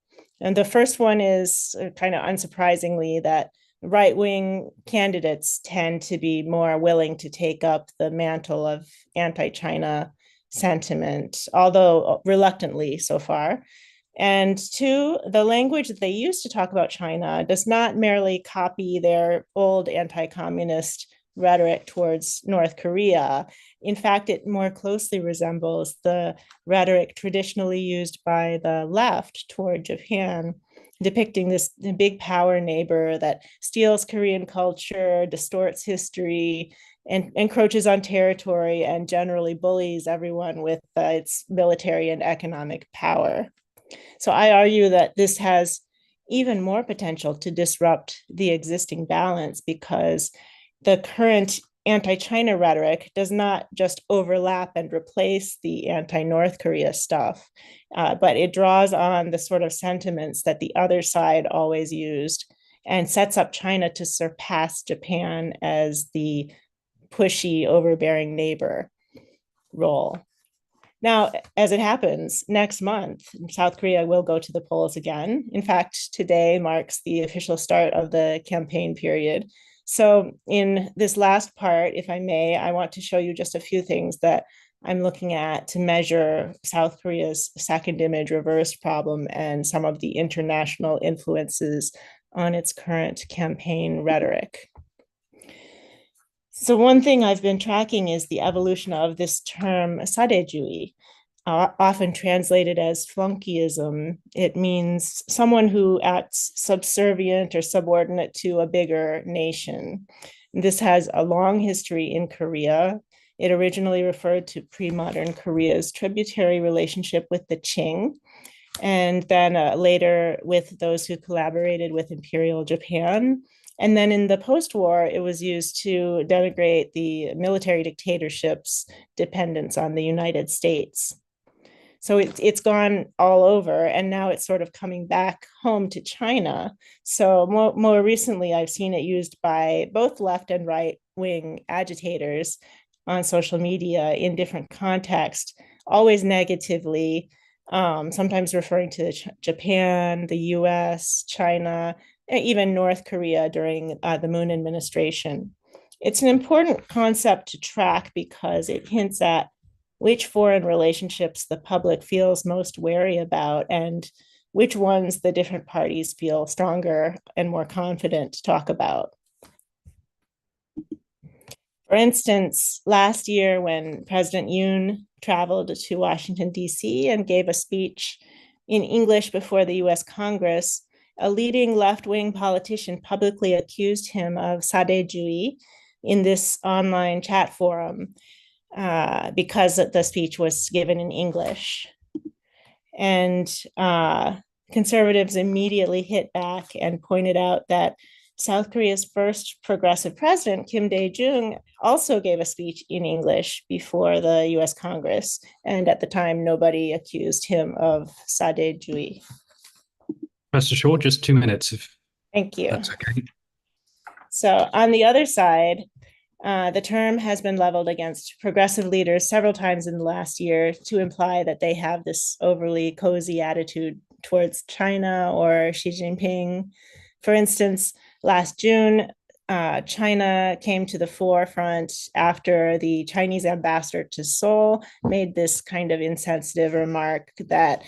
And the first one is kind of unsurprisingly that right-wing candidates tend to be more willing to take up the mantle of anti-China sentiment, although reluctantly so far. And two, the language that they use to talk about China does not merely copy their old anti-communist rhetoric towards North Korea. In fact, it more closely resembles the rhetoric traditionally used by the left toward Japan, depicting this big power neighbor that steals Korean culture, distorts history, and encroaches on territory, and generally bullies everyone with its military and economic power. So I argue that this has even more potential to disrupt the existing balance because the current anti-China rhetoric does not just overlap and replace the anti-North Korea stuff, but it draws on the sort of sentiments that the other side always used and sets up China to surpass Japan as the pushy, overbearing neighbor role. Now, as it happens, next month, South Korea will go to the polls again. In fact, today marks the official start of the campaign period. So in this last part, if I may, I want to show you just a few things that I'm looking at to measure South Korea's second image reverse problem and some of the international influences on its current campaign rhetoric. So one thing I've been tracking is the evolution of this term sadejui, often translated as flunkyism. It means someone who acts subservient or subordinate to a bigger nation. This has a long history in Korea. It originally referred to pre-modern Korea's tributary relationship with the Qing, and then later with those who collaborated with Imperial Japan. And then in the post-war, it was used to denigrate the military dictatorship's dependence on the United States. So it's gone all over, and now it's sort of coming back home to China. So more recently, I've seen it used by both left and right-wing agitators on social media in different contexts, always negatively, sometimes referring to Japan, the US, China, and even North Korea during the Moon administration. It's an important concept to track because it hints at which foreign relationships the public feels most wary about and which ones the different parties feel stronger and more confident to talk about. For instance, last year when President Yoon traveled to Washington, D.C. and gave a speech in English before the US Congress, a leading left-wing politician publicly accused him of sadejui in this online chat forum because the speech was given in English. And conservatives immediately hit back and pointed out that South Korea's first progressive president, Kim Dae-jung, also gave a speech in English before the US Congress. And at the time, nobody accused him of sadejui. Professor Shaw, just 2 minutes if Thank you. that's okay. So on the other side, the term has been leveled against progressive leaders several times in the last year to imply that they have this overly cozy attitude towards China or Xi Jinping. For instance, last June, China came to the forefront after the Chinese ambassador to Seoul made this kind of insensitive remark that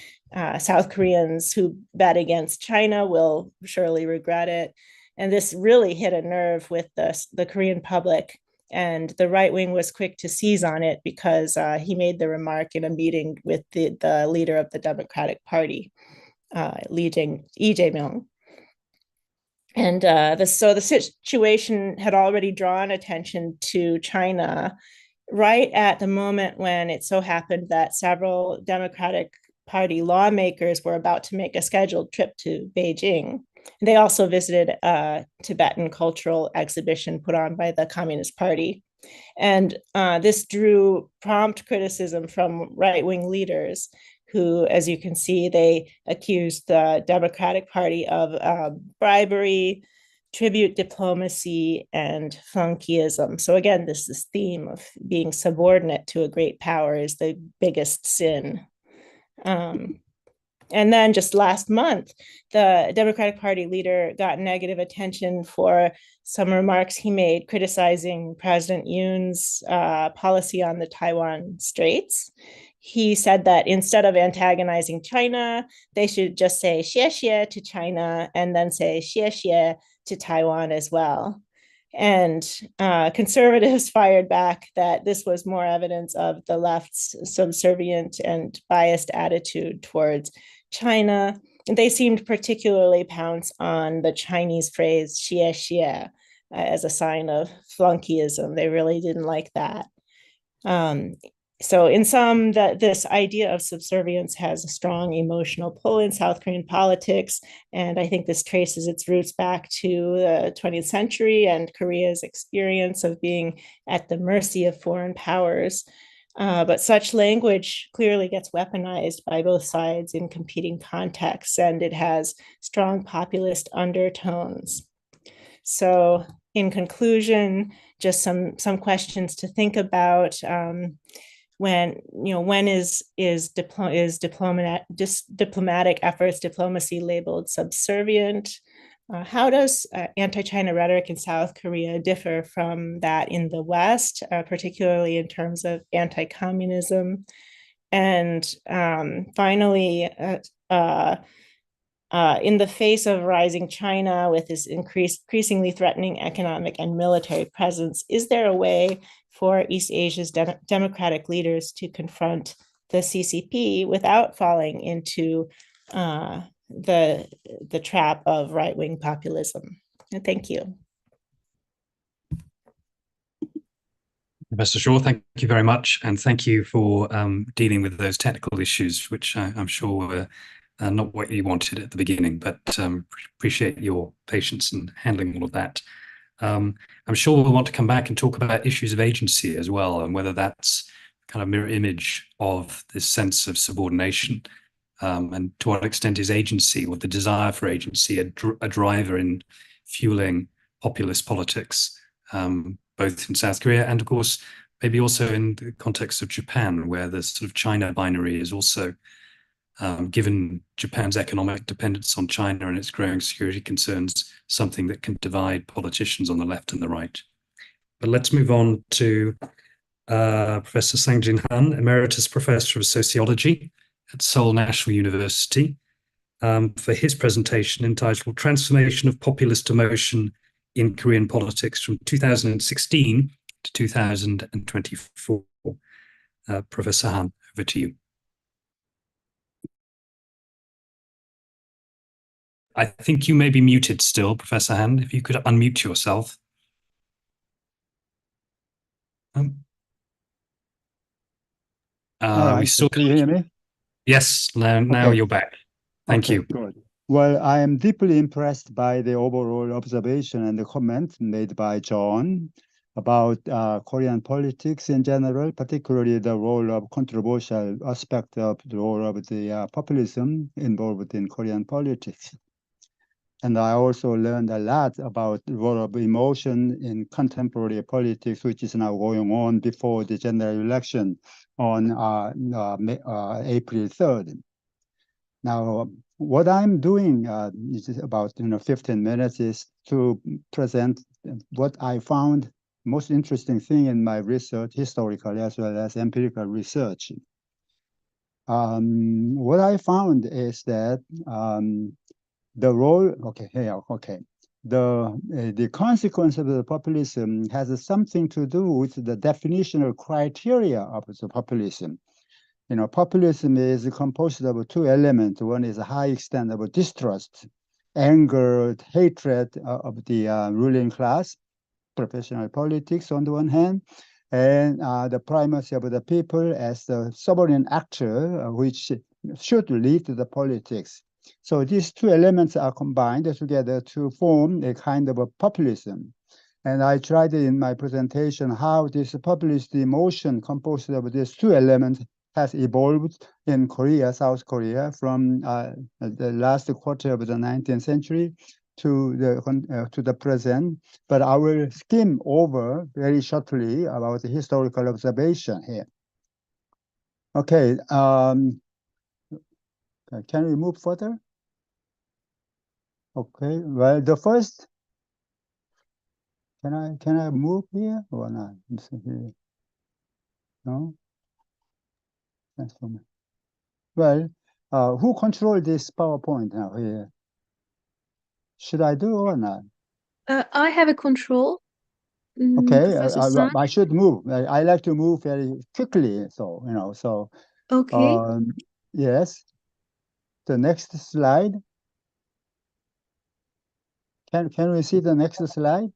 South Koreans who bet against China will surely regret it. And this really hit a nerve with the Korean public. And the right wing was quick to seize on it because he made the remark in a meeting with the leader of the Democratic Party, Lee Jae-myung. And so the situation had already drawn attention to China right at the moment when it so happened that several Democratic Party lawmakers were about to make a scheduled trip to Beijing. They also visited a Tibetan cultural exhibition put on by the Communist Party. And this drew prompt criticism from right-wing leaders who, as you can see, they accused the Democratic Party of bribery, tribute diplomacy, and flunkyism. So again, this theme of being subordinate to a great power is the biggest sin. And then just last month, the Democratic Party leader got negative attention for some remarks he made criticizing President Yoon's policy on the Taiwan Straits. He said that instead of antagonizing China, they should just say xie xie to China and then say xie xie to Taiwan as well. And conservatives fired back that this was more evidence of the left's subservient and biased attitude towards China. They seemed particularly pounce on the Chinese phrase xie xie as a sign of flunkyism. They really didn't like that. So in sum, this idea of subservience has a strong emotional pull in South Korean politics. And I think this traces its roots back to the 20th century and Korea's experience of being at the mercy of foreign powers. But such language clearly gets weaponized by both sides in competing contexts, and it has strong populist undertones. So in conclusion, just some questions to think about. When is diplomatic efforts, diplomacy labeled subservient? How does anti-China rhetoric in South Korea differ from that in the West, particularly in terms of anti-communism? And finally, in the face of rising China with this increasingly threatening economic and military presence, is there a way for East Asia's democratic leaders to confront the CCP without falling into the trap of right-wing populism? And thank you. Professor Shaw, thank you very much. And thank you for dealing with those technical issues, which I'm sure were not what you wanted at the beginning, but appreciate your patience in handling all of that. I'm sure we'll want to come back and talk about issues of agency as well, and whether that's kind of mirror image of this sense of subordination, and to what extent is agency, or the desire for agency, a driver in fueling populist politics, both in South Korea and, of course, maybe also in the context of Japan, where the sort of China binary is also, given Japan's economic dependence on China and its growing security concerns, something that can divide politicians on the left and the right. But let's move on to Professor Sang-Jin Han, Emeritus Professor of Sociology at Seoul National University, for his presentation entitled Transformation of Populist Emotion in Korean Politics from 2016 to 2024. Professor Han, over to you. I think you may be muted still, Professor Han, if you could unmute yourself. All right. We still Can you hear me? Yes, now Okay. you're back. Thank you. Good. Well, I am deeply impressed by the overall observation and the comment made by John about Korean politics in general, particularly the role of controversial aspect of the role of the populism involved in Korean politics. And I also learned a lot about the role of emotion in contemporary politics, which is now going on before the general election on April 3rd. Now, what I'm doing is about 15 minutes is to present what I found most interesting thing in my research, historical as well as empirical research. What I found is that the role, the consequence of the populism has something to do with the definitional criteria of the populism. Populism is composed of two elements. One is a high extent of distrust, anger, hatred of the ruling class, professional politics on the one hand, and the primacy of the people as the sovereign actor, which should lead to the politics. So these two elements are combined together to form a kind of a populism. And I tried in my presentation how this populist emotion composed of these two elements has evolved in Korea, South Korea, from the last quarter of the 19th century to the present. But I will skim over very shortly about the historical observation here. Okay, can we move further? Okay, well, the first, can I move here or not? Here. No? That's for me. Well, who controls this PowerPoint now here? Should I do or not? I have a control. Okay, Professor San. I should move. I like to move very quickly, so so. Okay. Yes. The next slide. Can we see the next slide?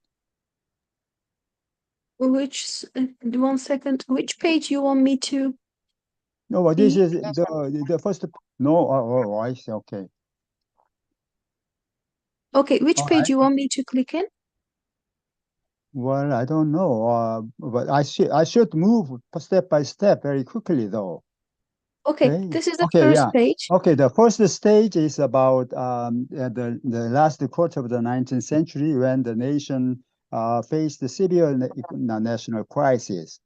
Which 1 second? Which page you want me to? No, well, this is the first. No, oh, I see. Okay. Okay, which All page right. you want me to click in? Well, I don't know, but I should move step by step very quickly, though. Okay, this is the Okay, first yeah. page. Okay, the first stage is about the last quarter of the 19th century when the nation faced the severe national crisis.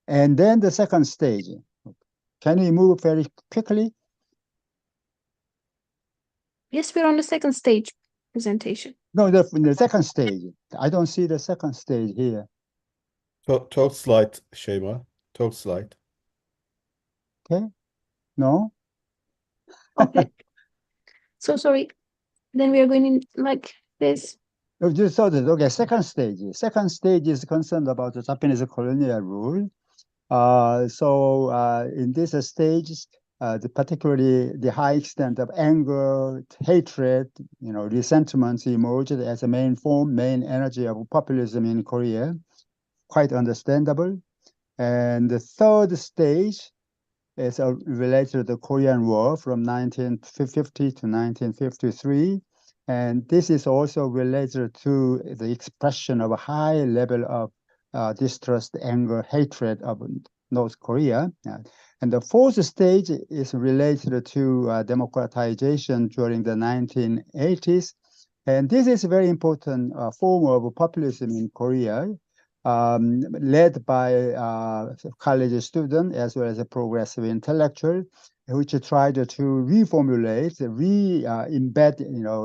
And then the second stage. Can we move very quickly? Yes, we're on the second stage presentation. No, the second stage. I don't see the second stage here. Talk slide, Shema. Talk slide. Okay. No? Okay. So sorry. Then we are going in like this. Okay, second stage. Second stage is concerned about the Japanese colonial rule. In this stage, particularly the high extent of anger, hatred, resentments emerged as a main form, main energy of populism in Korea. Quite understandable. And the third stage is related to the Korean War from 1950 to 1953. And this is also related to the expression of a high level of distrust, anger, hatred of North Korea. And the fourth stage is related to democratization during the 1980s. And this is a very important form of populism in Korea. led by college student as well as a progressive intellectual, which tried to reformulate, embed,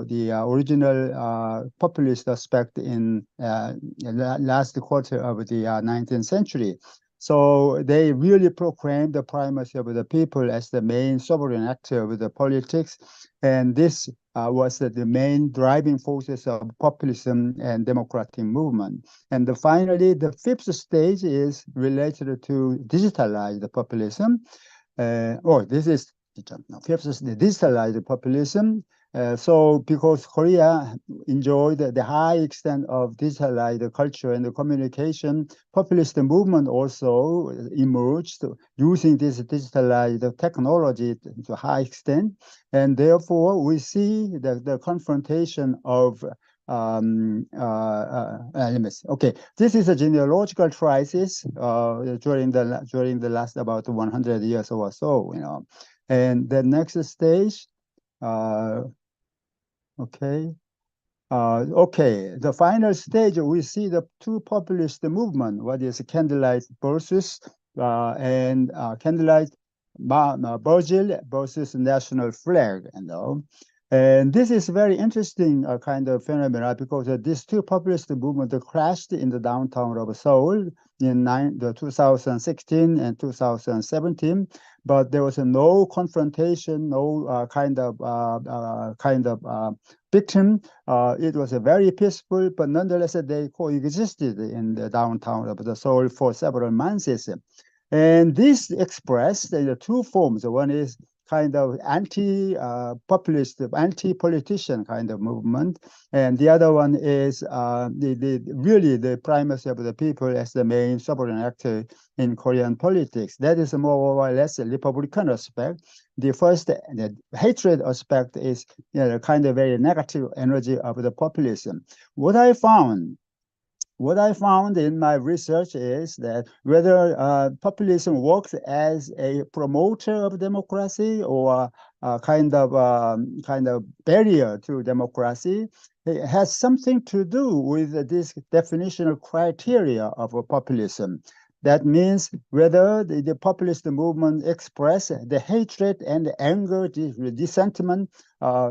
the original populist aspect in the last quarter of the 19th century. So they really proclaimed the primacy of the people as the main sovereign actor of the politics, and this was the main driving forces of populism and democratic movement. And finally, the fifth stage is related to digitalized populism. This is fifth is the digitalized populism. So because Korea enjoyed the high extent of digitalized culture and the communication, populist movement also emerged using this digitalized technology to a high extent. And therefore, we see the confrontation of let me see. Okay, this is a genealogical crisis during the last about 100 years or so, And the next stage, okay. The final stage, we see the two populist movement, what is candlelight versus candlelight Virgil versus national flag, And this is very interesting kind of phenomenon because these two populist movements crashed in the downtown of Seoul in 2016 and 2017, but there was no confrontation, no kind of victim. It was a very peaceful, but nonetheless they coexisted in the downtown of the Seoul for several months. And this expressed the two forms. One is kind of anti-populist, anti-politician kind of movement, and the other one is really the primacy of the people as the main sovereign actor in Korean politics. That is more or less a Republican aspect. The first, the hatred aspect is kind of very negative energy of the populism. What I found in my research is that whether populism works as a promoter of democracy or kind of barrier to democracy, it has something to do with this definitional criteria of populism. That means whether the populist movement express the hatred and the anger, the dissentiment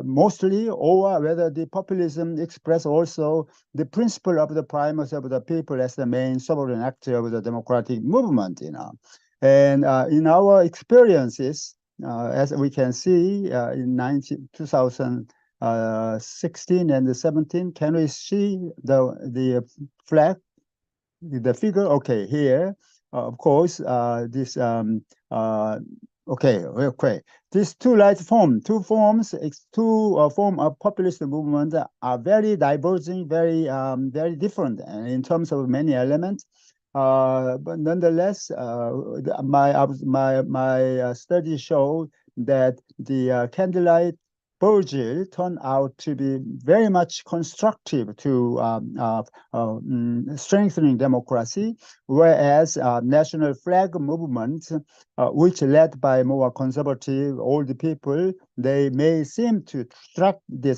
mostly, or whether the populism express also the principle of the primacy of the people as the main sovereign actor of the democratic movement. And in our experiences, as we can see in 2016 and 17, can we see the flag? The figure, okay, here, of course, this, okay. These two forms of populist movement are very diverging, very different in terms of many elements. But nonetheless, my study showed that the candlelight Virgil turned out to be very much constructive to strengthening democracy, whereas national flag movements, which led by more conservative old people, they may seem to obstruct the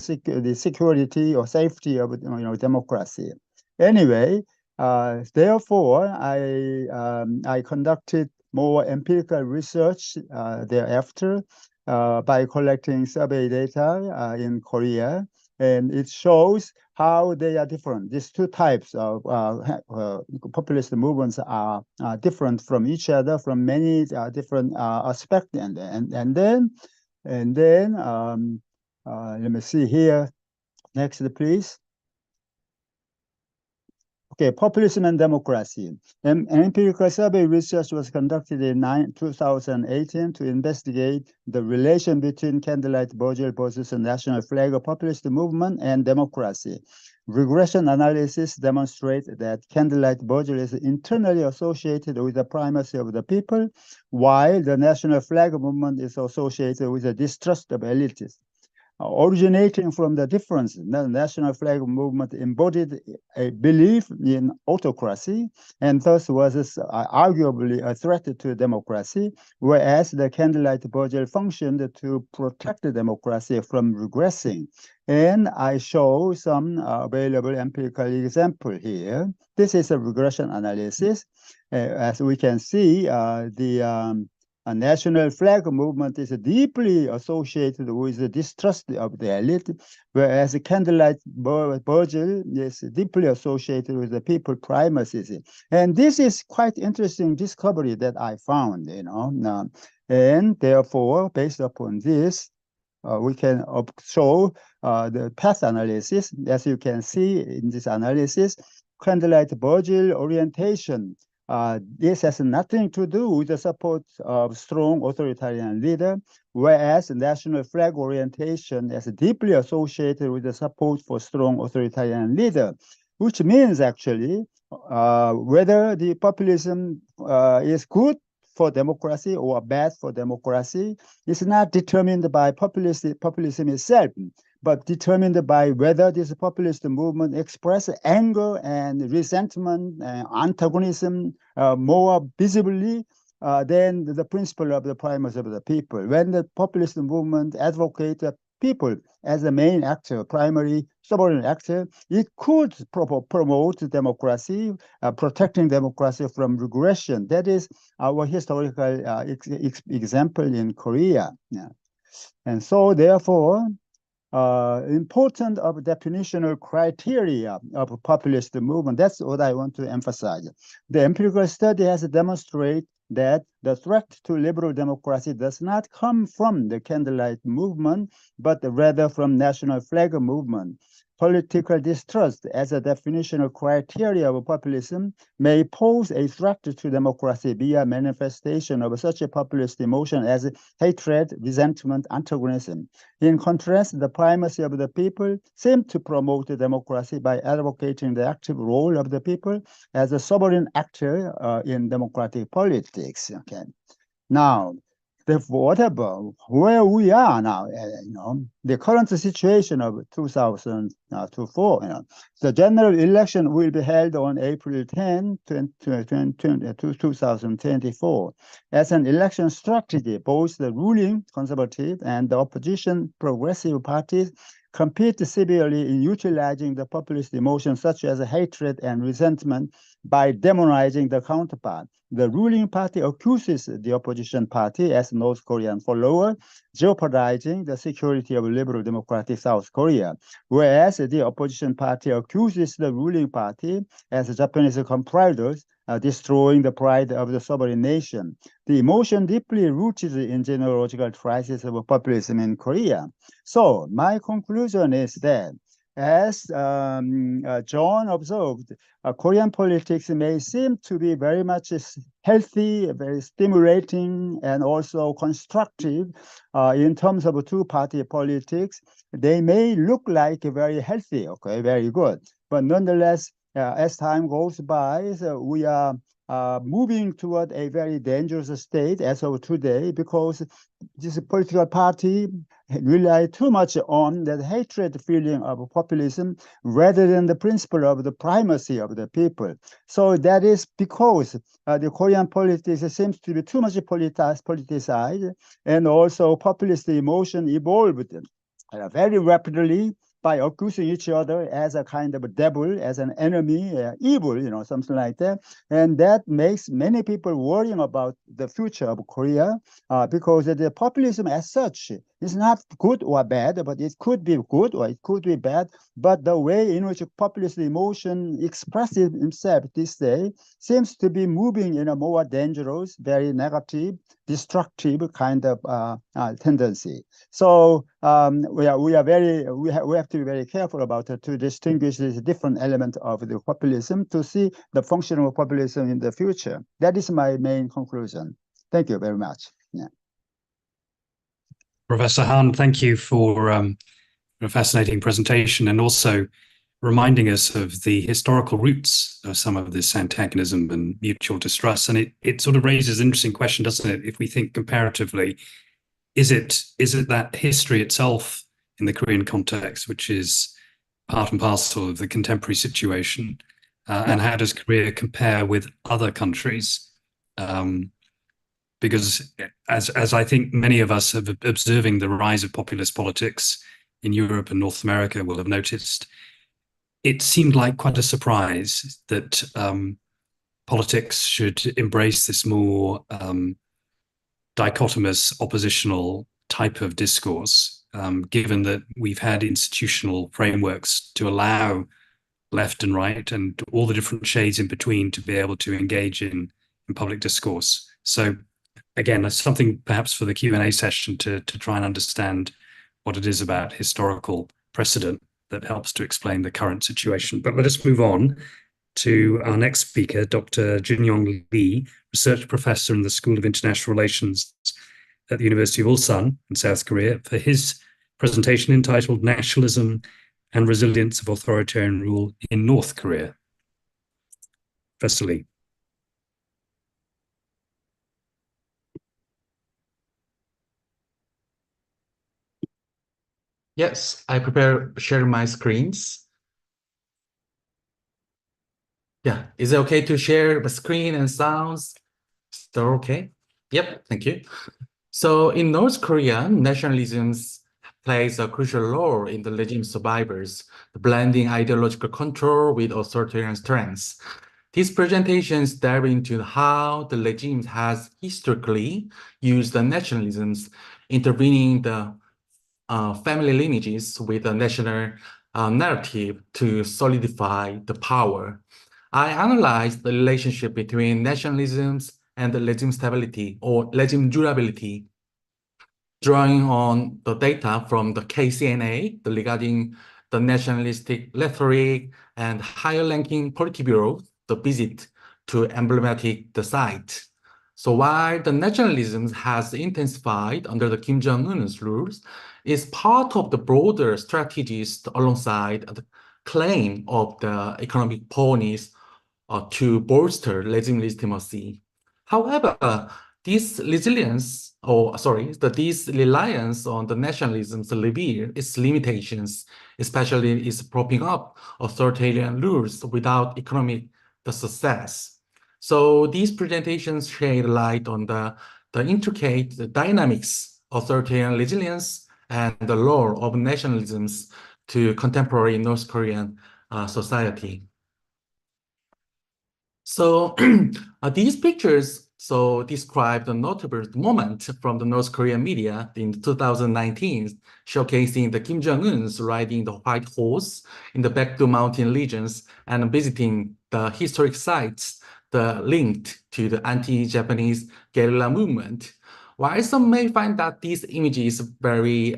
security or safety of democracy. Anyway, therefore, I conducted more empirical research thereafter. By collecting survey data in Korea, and it shows how they are different. These two types of populist movements are different from each other from many different aspects. And then let me see here. Next, please. Okay, populism and democracy. An empirical survey research was conducted in 2018 to investigate the relation between candlelight Virgil versus a national flag of populist movement and democracy. Regression analysis demonstrates that candlelight Virgil is internally associated with the primacy of the people, while the national flag movement is associated with the distrust of elites. originating from the difference. The national flag movement embodied a belief in autocracy and thus was arguably a threat to democracy, whereas the candlelight budget functioned to protect the democracy from regressing. And I show some available empirical example here. This is a regression analysis. As we can see, a national flag movement is deeply associated with the distrust of the elite, whereas the candlelight budget is deeply associated with the people primacy. And this is quite interesting discovery that I found, and therefore, based upon this, we can show the path analysis. As you can see in this analysis, candlelight budget orientation. This has nothing to do with the support of strong authoritarian leader, whereas national flag orientation is deeply associated with the support for strong authoritarian leader, which means actually whether the populism is good for democracy or bad for democracy is not determined by populism itself, but determined by whether this populist movement expresses anger and resentment and antagonism more visibly than the principle of the primacy of the people. When the populist movement advocates people as the main actor, primary subordinate actor, it could promote democracy, protecting democracy from regression. That is our historical example in Korea. Yeah. And so therefore, important of definitional criteria of a populist movement. That's what I want to emphasize. The empirical study has demonstrated that the threat to liberal democracy does not come from the candlelight movement, but rather from national flag movement. Political distrust as a definitional criteria of populism may pose a threat to democracy via manifestation of such a populist emotion as hatred, resentment, antagonism. In contrast, the primacy of the people seems to promote democracy by advocating the active role of the people as a sovereign actor in democratic politics. Okay. Now, whatever where we are now, the current situation of 2024, the general election will be held on April 10, 2024. As an election strategy, both the ruling conservative and the opposition progressive parties compete severely in utilizing the populist emotions such as hatred and resentment by demonizing the counterpart. The ruling party accuses the opposition party as North Korean follower, jeopardizing the security of liberal democratic South Korea, whereas the opposition party accuses the ruling party as Japanese compradors, destroying the pride of the sovereign nation. The emotion deeply rooted in genealogical crisis of populism in Korea. So my conclusion is that, as John observed, Korean politics may seem to be very much healthy, very stimulating, and also constructive in terms of two-party politics. They may look like very healthy, okay, very good. But nonetheless, as time goes by, we are moving toward a very dangerous state as of today, because this political party rely too much on that hatred feeling of populism rather than the principle of the primacy of the people. So that is because the Korean politics seems to be too much politicized, and also populist emotion evolved very rapidly by accusing each other as a kind of a devil, as an enemy, evil, something like that. And that makes many people worrying about the future of Korea, because the populism as such is not good or bad, but it could be good or it could be bad. But the way in which populist emotion expresses itself this day seems to be moving in a more dangerous, very negative, destructive kind of tendency. So we have to be very careful about it to distinguish these different elements of the populism to see the function of populism in the future. That is my main conclusion. Thank you very much. Yeah. Professor Han, thank you for a fascinating presentation, and also reminding us of the historical roots of some of this antagonism and mutual distrust. And it sort of raises an interesting question, doesn't it? If we think comparatively, is it that history itself in the Korean context, which is part and parcel of the contemporary situation? And how does Korea compare with other countries? Because as I think many of us have observing the rise of populist politics in Europe and North America will have noticed, it seemed like quite a surprise that politics should embrace this more dichotomous oppositional type of discourse, given that we've had institutional frameworks to allow left and right and all the different shades in between to be able to engage in public discourse. So again, that's something perhaps for the Q&A session to try and understand what it is about historical precedent that helps to explain the current situation. But let us move on to our next speaker, Dr. Junyoung Lee, research professor in the School of International Relations at the University of Ulsan in South Korea, for his presentation entitled Nationalism and Resilience of Authoritarian Rule in North Korea. Professor Lee. Yes, I prepare share my screens. Yeah, is it okay to share the screen and sounds? Still okay? Yep, thank you. So in North Korea, nationalism plays a crucial role in the regime survivors, blending ideological control with authoritarian strengths. These presentations delve into how the regime has historically used the nationalisms, intervening the family lineages with a national narrative to solidify the power. I analyzed the relationship between nationalisms and the regime stability or regime durability, drawing on the data from the KCNA regarding the nationalistic rhetoric and higher-ranking Politburo, the visit to emblematic the site. So while the nationalism has intensified under the Kim Jong-un's rules, it's part of the broader strategies alongside the claim of the economic policies to bolster regime legitimacy. However, this reliance on the nationalism reveals its limitations, especially its propping up authoritarian rules without economic success. So these presentations shed light on the intricate dynamics of authoritarian resilience and the role of nationalisms to contemporary North Korean society. So these pictures describe the notable moment from the North Korean media in 2019, showcasing the Kim Jong-un's riding the white horse in the Baekdu mountain regions and visiting the historic sites linked to the anti-Japanese guerrilla movement. While some may find that these images very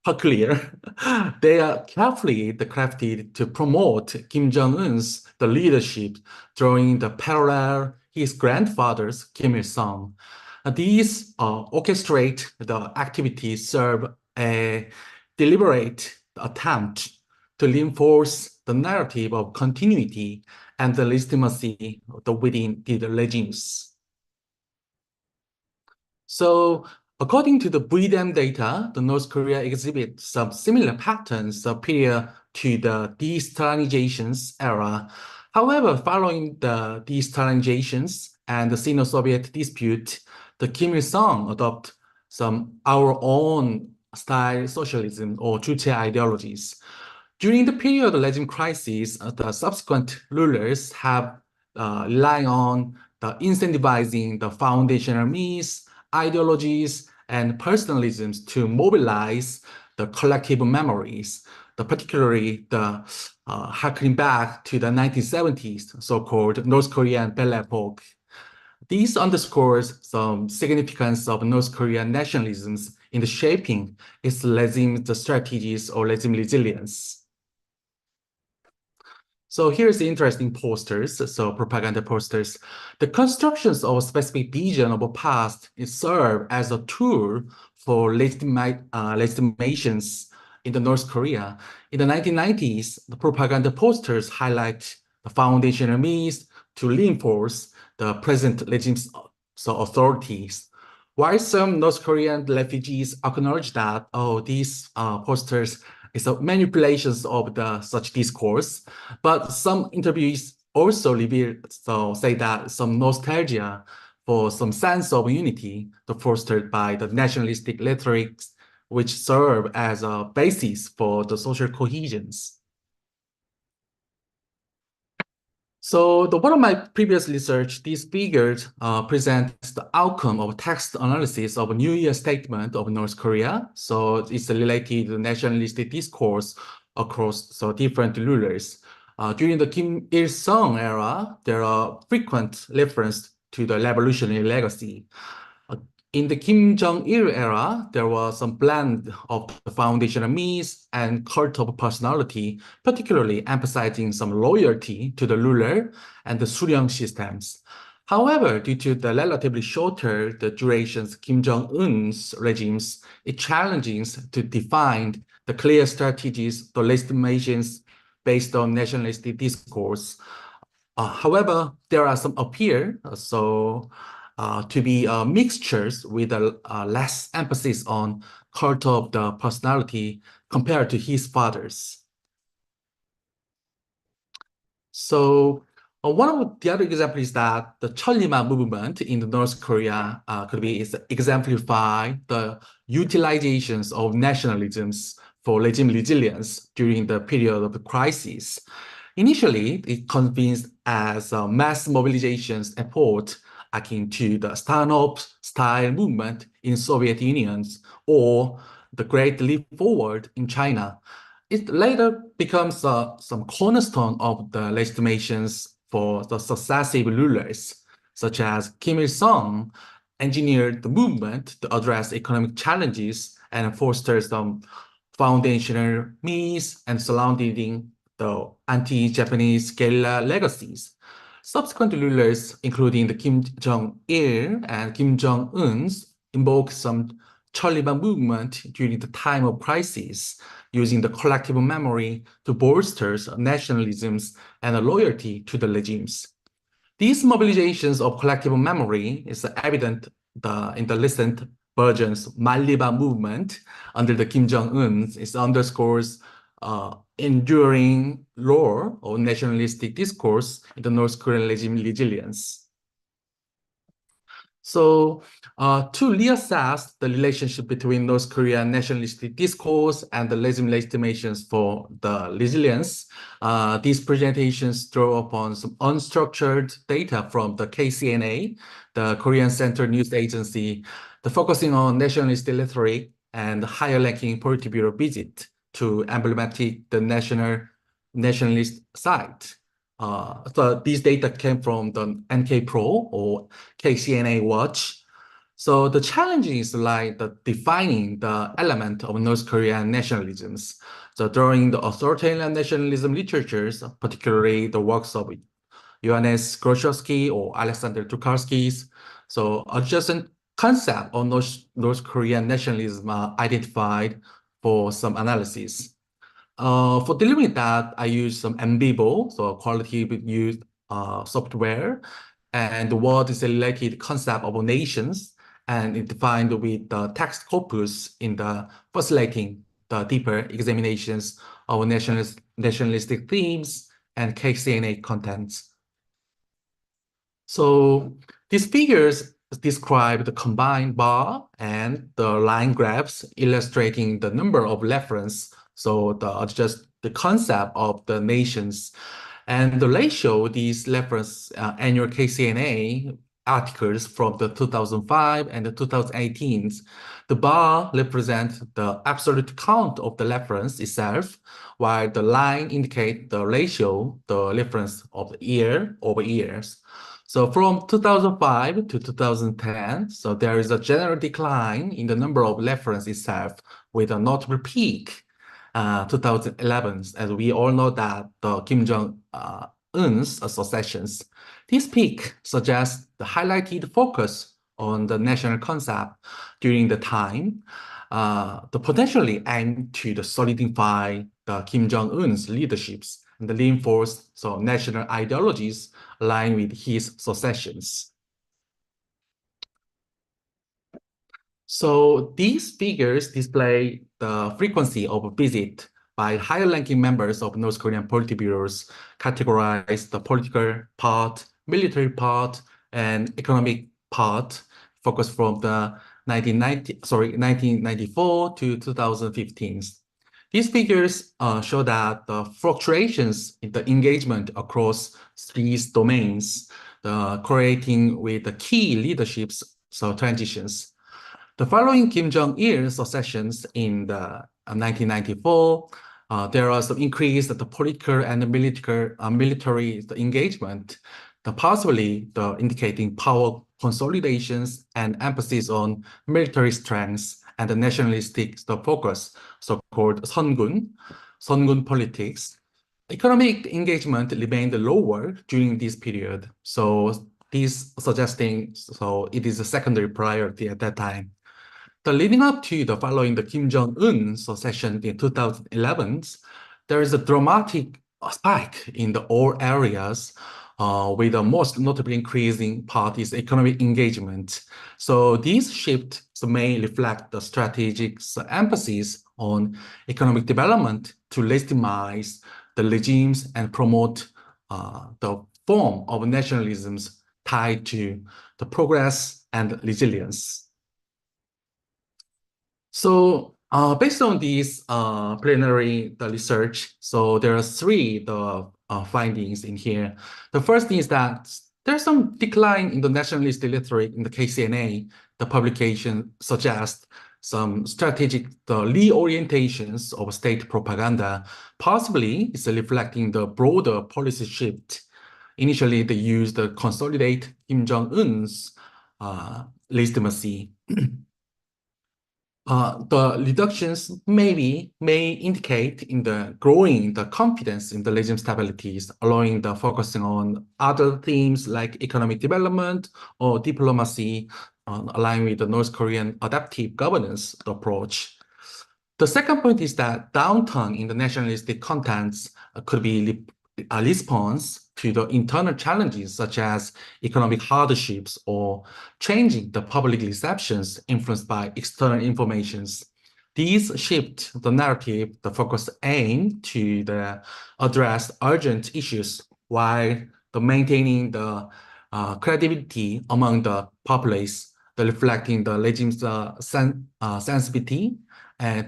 peculiar, they are carefully crafted to promote Kim Jong-un's leadership, drawing the parallel his grandfather's Kim Il-sung. These orchestrate the activities serve a deliberate attempt to reinforce the narrative of continuity and the legitimacy within the regimes. So according to the BRIDEM data, the North Korea exhibits some similar patterns prior to the de-Stalinizations era. However, following the de-Stalinizations and the Sino-Soviet dispute, the Kim Il-sung adopted some our own style socialism or Juche ideologies. During the period of the regime crisis, the subsequent rulers have relied on the incentivizing the foundational myths, ideologies, and personalisms to mobilize the collective memories, particularly the harkening back to the 1970s, so-called North Korean Belle Epoque. This underscores some significance of North Korean nationalisms in the shaping its regime strategies or regime resilience. So here's the interesting posters, so propaganda posters. The constructions of a specific vision of a past serve as a tool for legitimations in the North Korea. In the 1990s, the propaganda posters highlight the foundational means to reinforce the present regime's authorities, While some North Korean refugees acknowledge that, oh, these posters is a manipulations of the such discourse, but some interviews also reveal, so say that some nostalgia for some sense of unity fostered by the nationalistic rhetorics, which serve as a basis for the social cohesions. So one of my previous research, these figures presents the outcome of text analysis of a New Year statement of North Korea. So it's related to nationalistic discourse across different rulers. During the Kim Il-sung era, there are frequent reference to the revolutionary legacy. In the Kim Jong-il era, there was some blend of the foundational myths and cult of personality, particularly emphasizing some loyalty to the ruler and the Suryong systems. However, due to the relatively shorter the durations Kim Jong-un's regimes, it's challenging to define the clear strategies, the legitimations based on nationalistic discourse. However, there are some appear to be mixtures with less emphasis on cult of the personality compared to his fathers. So one of the other examples is that the Cheolima movement in the North Korea could be exemplify the utilizations of nationalisms for regime resilience during the period of the crisis. Initially, it convinced as a mass mobilizations effort akin to the Stanhope-style movement in Soviet Union or the Great Leap Forward in China. It later becomes some cornerstone of the legitimations for the successive rulers, such as Kim Il-sung engineered the movement to address economic challenges and foster some foundational myths and surrounding the anti-Japanese guerrilla legacies. Subsequent rulers, including the Kim Jong-il and Kim Jong-un's, invoke some Cheolima movement during the time of crisis, using the collective memory to bolster nationalisms and loyalty to the regimes. These mobilizations of collective memory is evident in the recent versions Maliba movement under the Kim Jong-un. It underscores enduring lore or nationalistic discourse in the North Korean regime resilience. So to reassess the relationship between North Korean nationalistic discourse and the regime legitimations for the resilience, these presentations draw upon some unstructured data from the KCNA, the Korean Central News Agency, focusing on nationalist rhetoric and higher-ranking Politburo visit to emblematic the nationalist site. So these data came from the NK Pro or KCNA Watch. So the challenge is like defining the element of North Korean nationalisms. So during the authoritarian nationalism literatures, particularly the works of Johannes Groszowski or Alexander Tukalski's, so adjacent concept of North Korean nationalism are identified for some analysis. For dealing with that, I use some MBibo, so qualitative used software, and what is a related concept of nations, and it defined with the text corpus in the facilitating the deeper examinations of nationalistic themes and KCNA contents. So these figures describe the combined bar and the line graphs illustrating the number of reference. So just the concept of the nations and the ratio these reference annual KCNA articles from the 2005 and the 2018. The bar represents the absolute count of the reference itself, while the line indicates the ratio, the reference of the year over years. So from 2005 to 2010, so there is a general decline in the number of reference itself with a notable peak 2011, as we all know that the Kim Jong-un's successions. This peak suggests the highlighted focus on the national concept during the time, the potentially aim to solidify the Kim Jong-un's leaderships and reinforce national ideologies aligned with his successions. So these figures display the frequency of visit by higher-ranking members of North Korean politburos, categorized the political part, military part, and economic part, focused from the 1994 to 2015. These figures show that the fluctuations in the engagement across these domains, correlating with the key leaderships, so transitions. The following Kim Jong-il successions in the 1994, there are some increase of the political and the military engagement, possibly indicating power consolidations and emphasis on military strengths and the nationalistic focus, so-called Sungun politics. Economic engagement remained lower during this period, so this suggesting it is a secondary priority at that time. Leading up to the following the Kim Jong-un succession in 2011, there is a dramatic spike in all areas, with the most notably increasing part is economic engagement. So these shifts may reflect the strategic emphasis on economic development to legitimize the regimes and promote the form of nationalisms tied to the progress and resilience. So based on these preliminary research, so there are three findings in here. The first is that there's some decline in the nationalist rhetoric in the KCNA. The publication suggests some strategic reorientations of state propaganda. Possibly it's reflecting the broader policy shift. Initially, they used to consolidate Kim Jong-un's legitimacy. The reductions may indicate in the growing the confidence in the regime stabilities, allowing the focusing on other themes like economic development or diplomacy, aligned with the North Korean adaptive governance approach. The second point is that downturn in the nationalistic contents could be a response to the internal challenges such as economic hardships or changing the public receptions influenced by external informations. These shift the narrative, the focus aim to address urgent issues while maintaining the credibility among the populace, reflecting the regime's sensitivity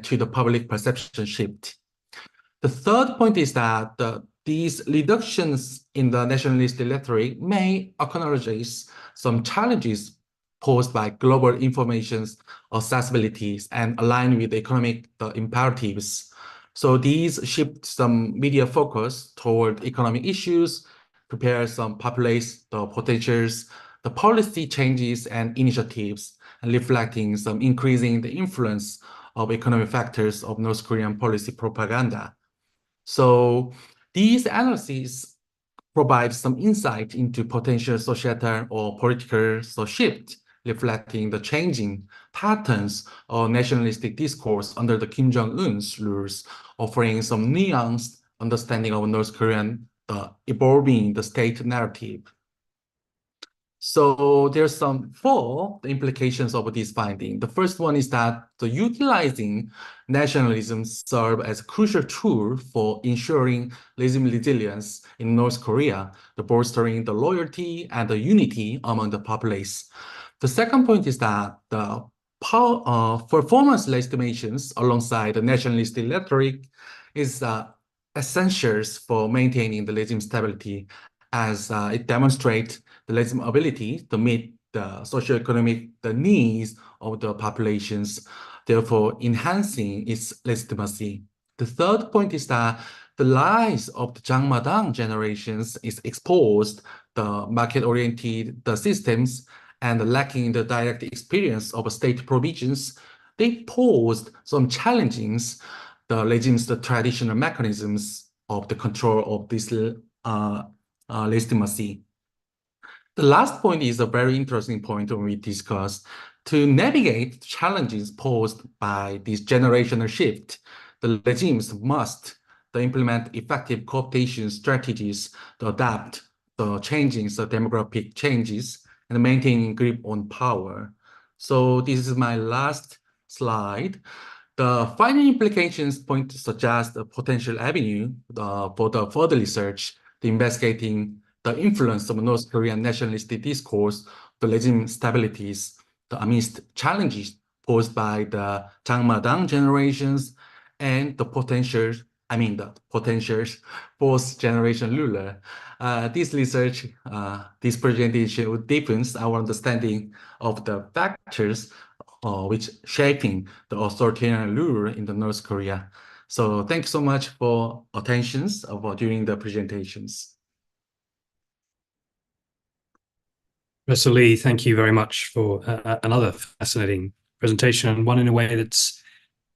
to the public perception shift. The third point is that these reductions in the nationalist rhetoric may acknowledge some challenges posed by global information's accessibilities and align with economic imperatives. So these shift some media focus toward economic issues, prepare some populace the potentials, the policy changes and initiatives, and reflecting some increasing the influence of economic factors of North Korean policy propaganda. So these analyses provide some insight into potential societal or political shift, reflecting the changing patterns of nationalistic discourse under the Kim Jong-un's rules, offering some nuanced understanding of North Korean evolving the state narrative. So there's some four implications of this finding. The first one is that utilizing nationalism serve as a crucial tool for ensuring regime resilience in North Korea, bolstering the loyalty and the unity among the populace. The second point is that the performance legitimations alongside the nationalist rhetoric is essentials for maintaining the regime stability, as it demonstrates the regime ability to meet the socioeconomic needs of the populations, therefore enhancing its legitimacy. The third point is that the rise of the Jangmadang generations is exposed the market-oriented systems and lacking the direct experience of state provisions. They posed some challenges the regime's traditional mechanisms of the control of this legitimacy. The last point is a very interesting point when we discuss. To navigate challenges posed by this generational shift, the regimes must implement effective cooptation strategies to adapt the changing demographic changes and maintaining grip on power. So this is my last slide. The final implications point to suggest a potential avenue for the further research, the investigating the influence of North Korean nationalistic discourse, the regime stabilities, amidst challenges posed by the Jangmadang generations and the potential post-generation ruler. This research, this presentation deepens our understanding of the factors which shaping the authoritarian rule in the North Korea. So thank you so much for attentions during the presentations. Professor Lee, thank you very much for another fascinating presentation, and one in a way that's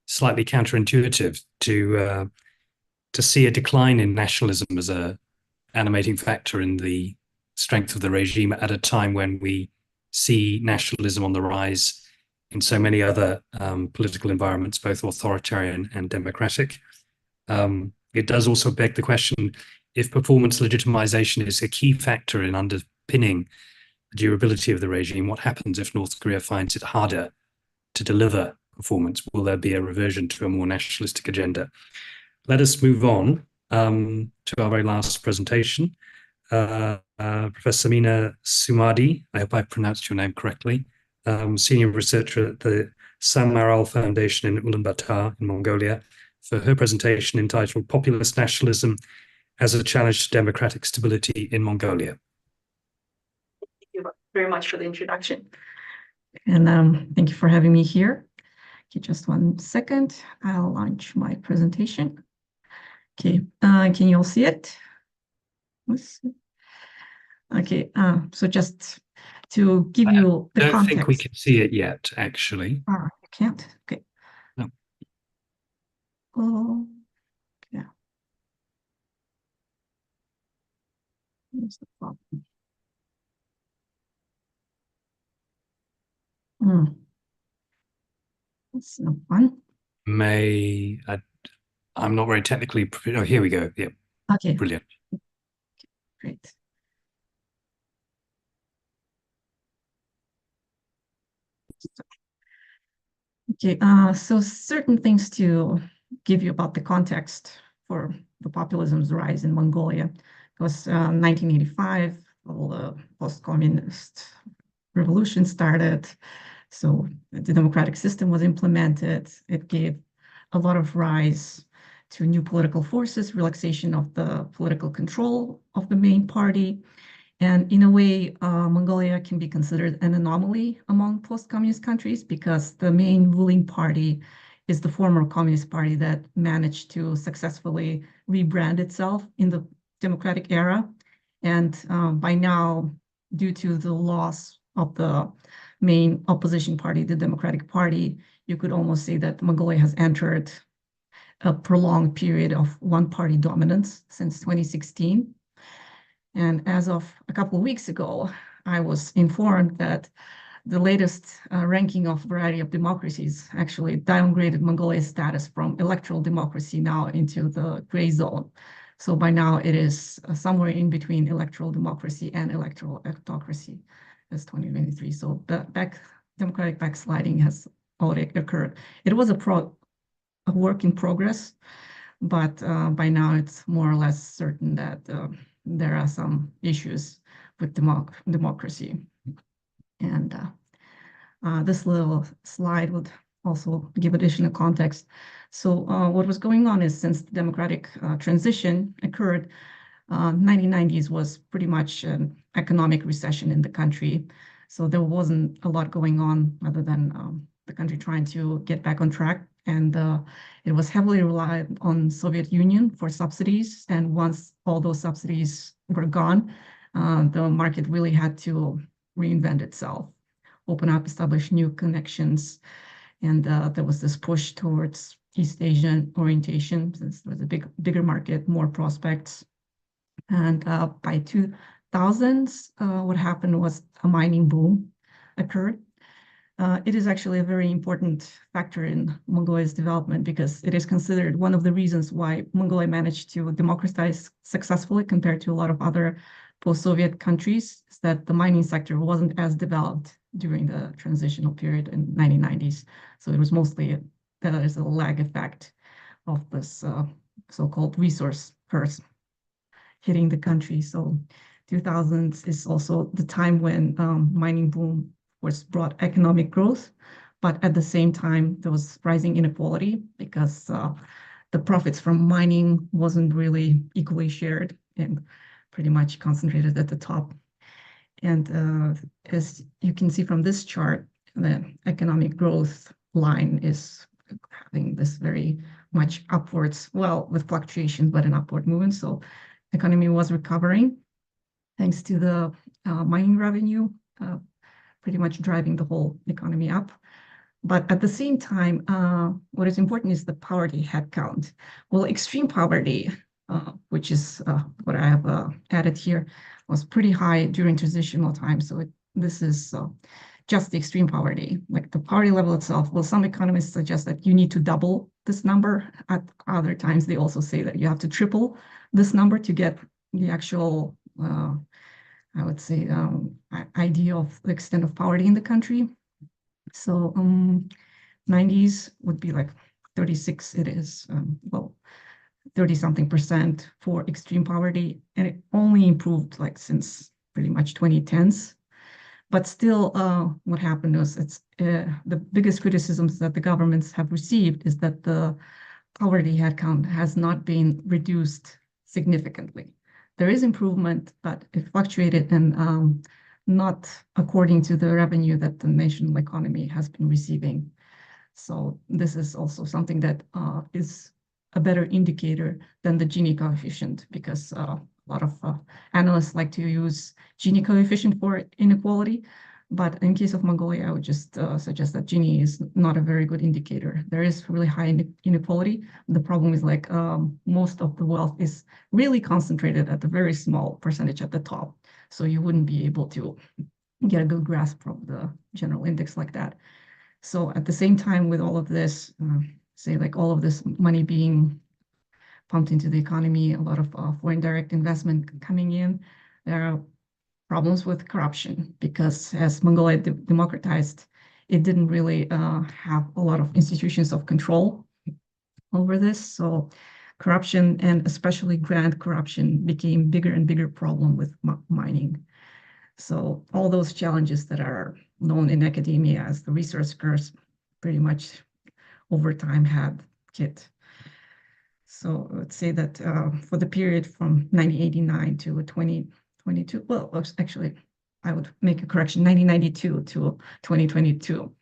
slightly counterintuitive to see a decline in nationalism as a animating factor in the strength of the regime at a time when we see nationalism on the rise in so many other political environments, both authoritarian and democratic. It does also beg the question, if performance legitimization is a key factor in underpinning the durability of the regime, what happens if North Korea finds it harder to deliver performance? Will there be a reversion to a more nationalistic agenda? Let us move on to our very last presentation. Professor Mina Sumadi, I hope I pronounced your name correctly, senior researcher at the Samaral Foundation in Ulaanbaatar in Mongolia, for her presentation entitled Populist Nationalism as a Challenge to Democratic Stability in Mongolia. Thank you very much for the introduction. And thank you for having me here. Okay, just 1 second. I'll launch my presentation. Okay, can you all see it? Okay, so just to give you the context. I don't think we can see it yet, actually. Ah, you can't? Okay. No. Oh, yeah. Here's the problem. That's no fun. I'm not very technically. Oh, here we go. Yeah. Okay. Brilliant. Great. Okay, so certain things to give you about the context for the populism's rise in Mongolia. It was 1985, all the post-communist revolution started. So the democratic system was implemented. It gave a lot of rise to new political forces, relaxation of the political control of the main party. And in a way, Mongolia can be considered an anomaly among post-communist countries because the main ruling party is the former communist party that managed to successfully rebrand itself in the democratic era. And by now, due to the loss of the main opposition party, the Democratic Party, you could almost say that Mongolia has entered a prolonged period of one-party dominance since 2016. And as of a couple of weeks ago, I was informed that the latest ranking of variety of democracies actually downgraded Mongolia's status from electoral democracy now into the gray zone. So by now it is somewhere in between electoral democracy and electoral autocracy as 2023. So the democratic backsliding has already occurred. It was a work in progress, but by now it's more or less certain that there are some issues with democracy. And this little slide would also give additional context. So what was going on is since the democratic transition occurred, 1990s was pretty much an economic recession in the country. So there wasn't a lot going on other than the country trying to get back on track. And it was heavily reliant on Soviet Union for subsidies. And once all those subsidies were gone, the market really had to reinvent itself, open up, establish new connections. And there was this push towards East Asian orientation, since there was a bigger market, more prospects. And by 2000s, what happened was a mining boom occurred. It is actually a very important factor in Mongolia's development because it is considered one of the reasons why Mongolia managed to democratize successfully compared to a lot of other post-Soviet countries, is that the mining sector wasn't as developed during the transitional period in 1990s. So it was mostly there's a lag effect of this so-called resource curse hitting the country. So 2000s is also the time when mining boom was brought economic growth, but at the same time there was rising inequality because the profits from mining wasn't really equally shared and pretty much concentrated at the top. And as you can see from this chart, the economic growth line is having this very much upwards, well, with fluctuations, but an upward movement. So economy was recovering thanks to the mining revenue, pretty much driving the whole economy up. But at the same time, what is important is the poverty headcount. Well, extreme poverty, which is what I have added here, was pretty high during transitional time. So this is just the extreme poverty, like the poverty level itself. Well, some economists suggest that you need to double this number. At other times, they also say that you have to triple this number to get the actual, I would say, idea of the extent of poverty in the country. So 90s would be like 36, it is, well, 30-something% for extreme poverty. And it only improved like since pretty much 2010s. But still, what happened was the biggest criticisms that the governments have received is that the poverty headcount has not been reduced significantly. There is improvement, but it fluctuated and not according to the revenue that the national economy has been receiving. So this is also something that is a better indicator than the Gini coefficient, because a lot of analysts like to use Gini coefficient for inequality. But in case of Mongolia, I would just suggest that Gini is not a very good indicator. There is really high inequality. The problem is like most of the wealth is really concentrated at a very small percentage at the top. So you wouldn't be able to get a good grasp of the general index like that. So at the same time with all of this, say like all of this money being pumped into the economy, a lot of foreign direct investment coming in, there are problems with corruption because as Mongolia democratized, it didn't really have a lot of institutions of control over this. So corruption and especially grant corruption became bigger and bigger problem with mining. So all those challenges that are known in academia as the resource curse pretty much over time had hit. So let's say that for the period from 1989 to 2022, well, actually, I would make a correction, 1992 to 2022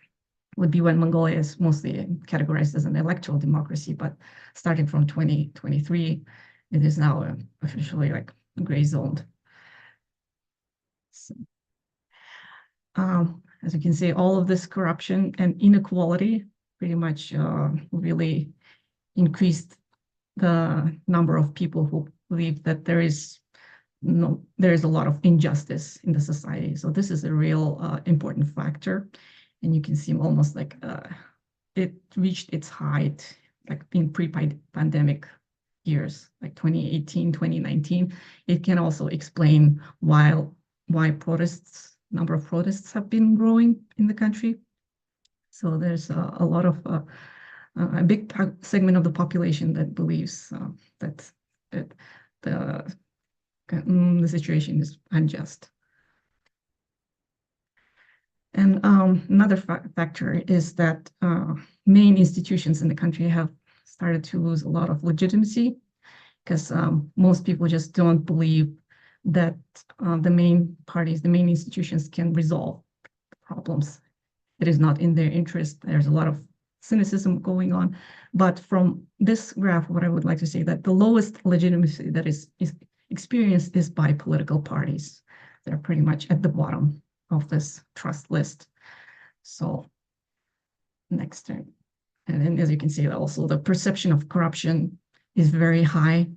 would be when Mongolia is mostly categorized as an electoral democracy, but starting from 2023, it is now officially like gray zoned. So, as you can see, all of this corruption and inequality pretty much really increased the number of people who believe that there is a lot of injustice in the society. So this is a real important factor. And you can see almost like it reached its height like in pre-pandemic years, like 2018, 2019. It can also explain why number of protests have been growing in the country. So there's a lot of a big segment of the population that believes that the situation is unjust. And another factor is that main institutions in the country have started to lose a lot of legitimacy because most people just don't believe that the main parties, the main institutions can resolve problems. It is not in their interest. There's a lot of cynicism going on. But from this graph, what I would like to say that the lowest legitimacy that is experienced is by political parties. They're pretty much at the bottom of this trust list. So next turn. And then as you can see, also the perception of corruption is very high.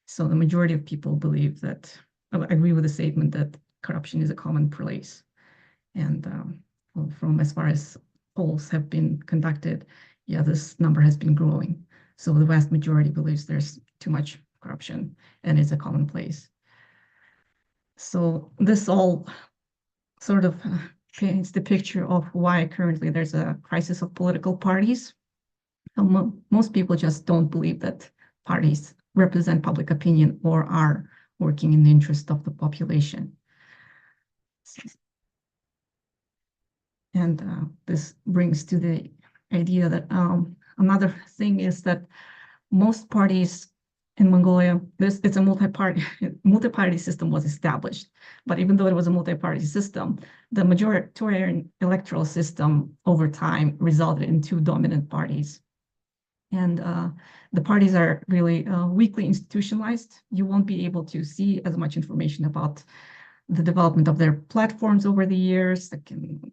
So the majority of people believe that, I agree with the statement that corruption is a commonplace. And from as far as polls have been conducted, yeah, this number has been growing. So the vast majority believes there's too much corruption and it's a commonplace. So this all sort of paints the picture of why currently there's a crisis of political parties. Most people just don't believe that parties represent public opinion or are working in the interest of the population. And this brings to the idea that another thing is that most parties in Mongolia, it's a multi-party system was established. But even though it was a multi-party system, the majoritarian electoral system over time resulted in two dominant parties. And the parties are really weakly institutionalized. You won't be able to see as much information about the development of their platforms over the years, the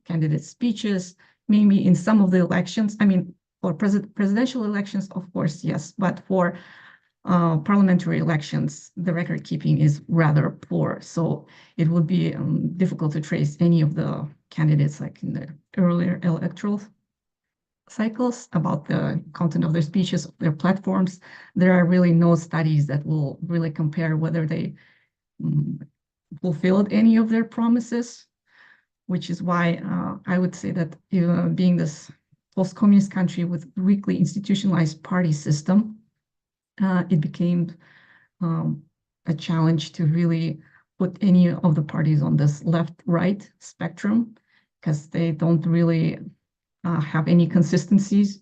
candidate speeches, maybe in some of the elections. I mean, for presidential elections, of course, yes, but for parliamentary elections, the record keeping is rather poor. So it would be difficult to trace any of the candidates like in the earlier electoral cycles about the content of their speeches, their platforms. There are really no studies that will really compare whether they fulfilled any of their promises, which is why I would say that being this post-communist country with weakly institutionalized party system, it became a challenge to really put any of the parties on this left-right spectrum, because they don't really have any consistencies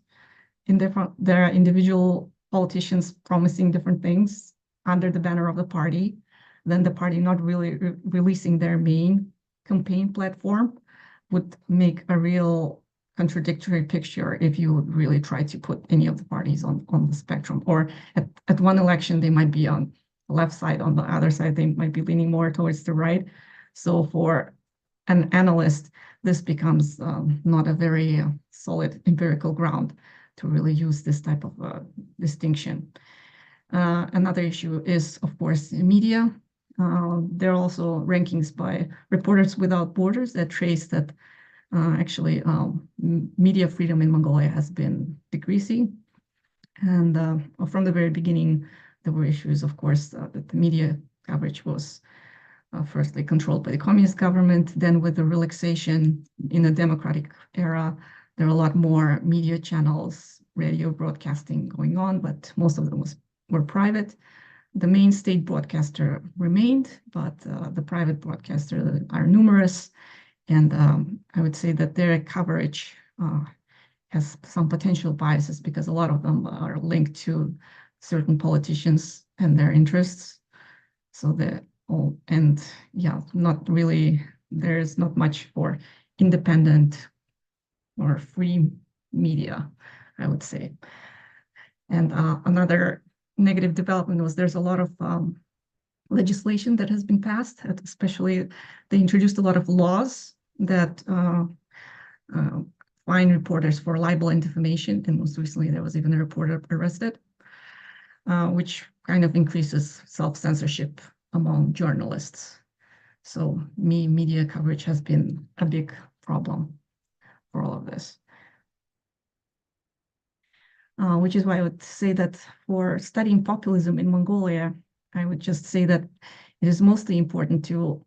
in their individual politicians promising different things under the banner of the party, then the party not really releasing their main campaign platform would make a real contradictory picture if you would really try to put any of the parties on the spectrum. Or at one election, they might be on the left side, on the other side, they might be leaning more towards the right. So for an analyst, this becomes not a very solid empirical ground to really use this type of distinction. Another issue is, of course, media. There are also rankings by Reporters Without Borders that trace that actually media freedom in Mongolia has been decreasing. And from the very beginning, there were issues, of course, that the media coverage was firstly controlled by the communist government. Then with the relaxation in the democratic era, there are a lot more media channels, radio broadcasting going on, but most of them were private. The main state broadcaster remained, but the private broadcasters are numerous. And I would say that their coverage has some potential biases because a lot of them are linked to certain politicians and their interests. So not really, there's not much for independent or free media, I would say. And another negative development was there's a lot of legislation that has been passed, especially they introduced a lot of laws that fine reporters for libel and defamation. And most recently, there was even a reporter arrested, which kind of increases self-censorship among journalists. So media coverage has been a big problem for all of this. Which is why I would say that for studying populism in Mongolia, I would just say that it is mostly important to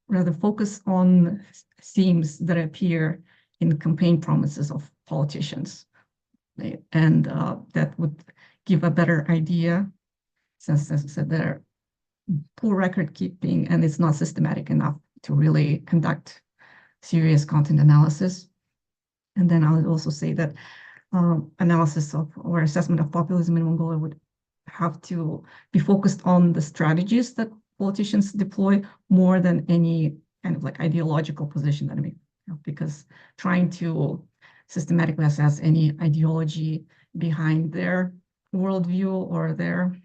rather focus on themes that appear in campaign promises of politicians. And that would give a better idea, since, as I said, they're poor record keeping and it's not systematic enough to really conduct serious content analysis. And then I would also say that analysis of or assessment of populism in Mongolia would have to be focused on the strategies that politicians deploy more than any kind of like ideological position that I mean, because trying to systematically assess any ideology behind their worldview or their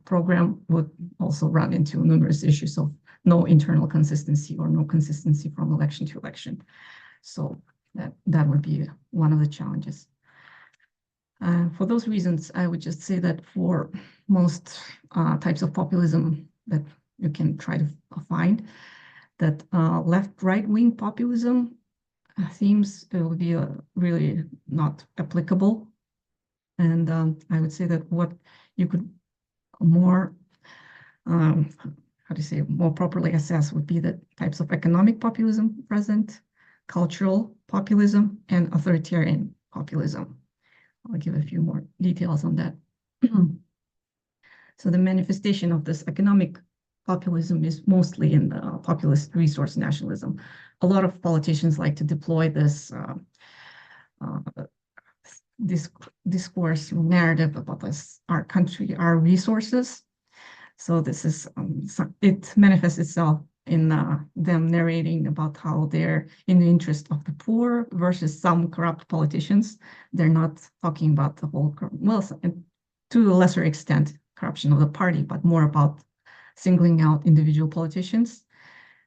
program would also run into numerous issues of no internal consistency or no consistency from election to election. So that would be one of the challenges. For those reasons, I would just say that for most types of populism that you can try to find, that left-right-wing populism seems it will be really not applicable. And I would say that what you could more, more properly assess would be the types of economic populism present, cultural populism and authoritarian populism. I'll give a few more details on that. So the manifestation of this economic populism is mostly in the populist resource nationalism. A lot of politicians like to deploy this discourse narrative about this, our country, our resources. So this is, it manifests itself in them narrating about how they're in the interest of the poor versus some corrupt politicians. They're not talking about the whole, well, to a lesser extent, corruption of the party, but more about singling out individual politicians.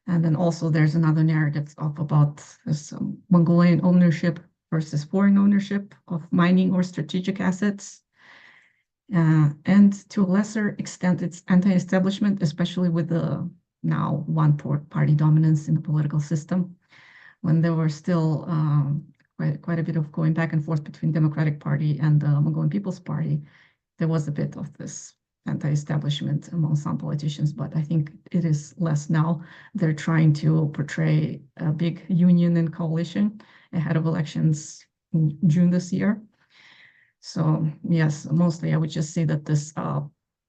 And then also there's another narrative about this Mongolian ownership versus foreign ownership of mining or strategic assets. And to a lesser extent, it's anti-establishment, especially with the now one-party dominance in the political system. When there were still quite a bit of going back and forth between Democratic Party and the Mongolian People's Party, there was a bit of this anti-establishment among some politicians, but I think it is less now. They're trying to portray a big union and coalition ahead of elections in June this year. So yes, mostly I would just say that this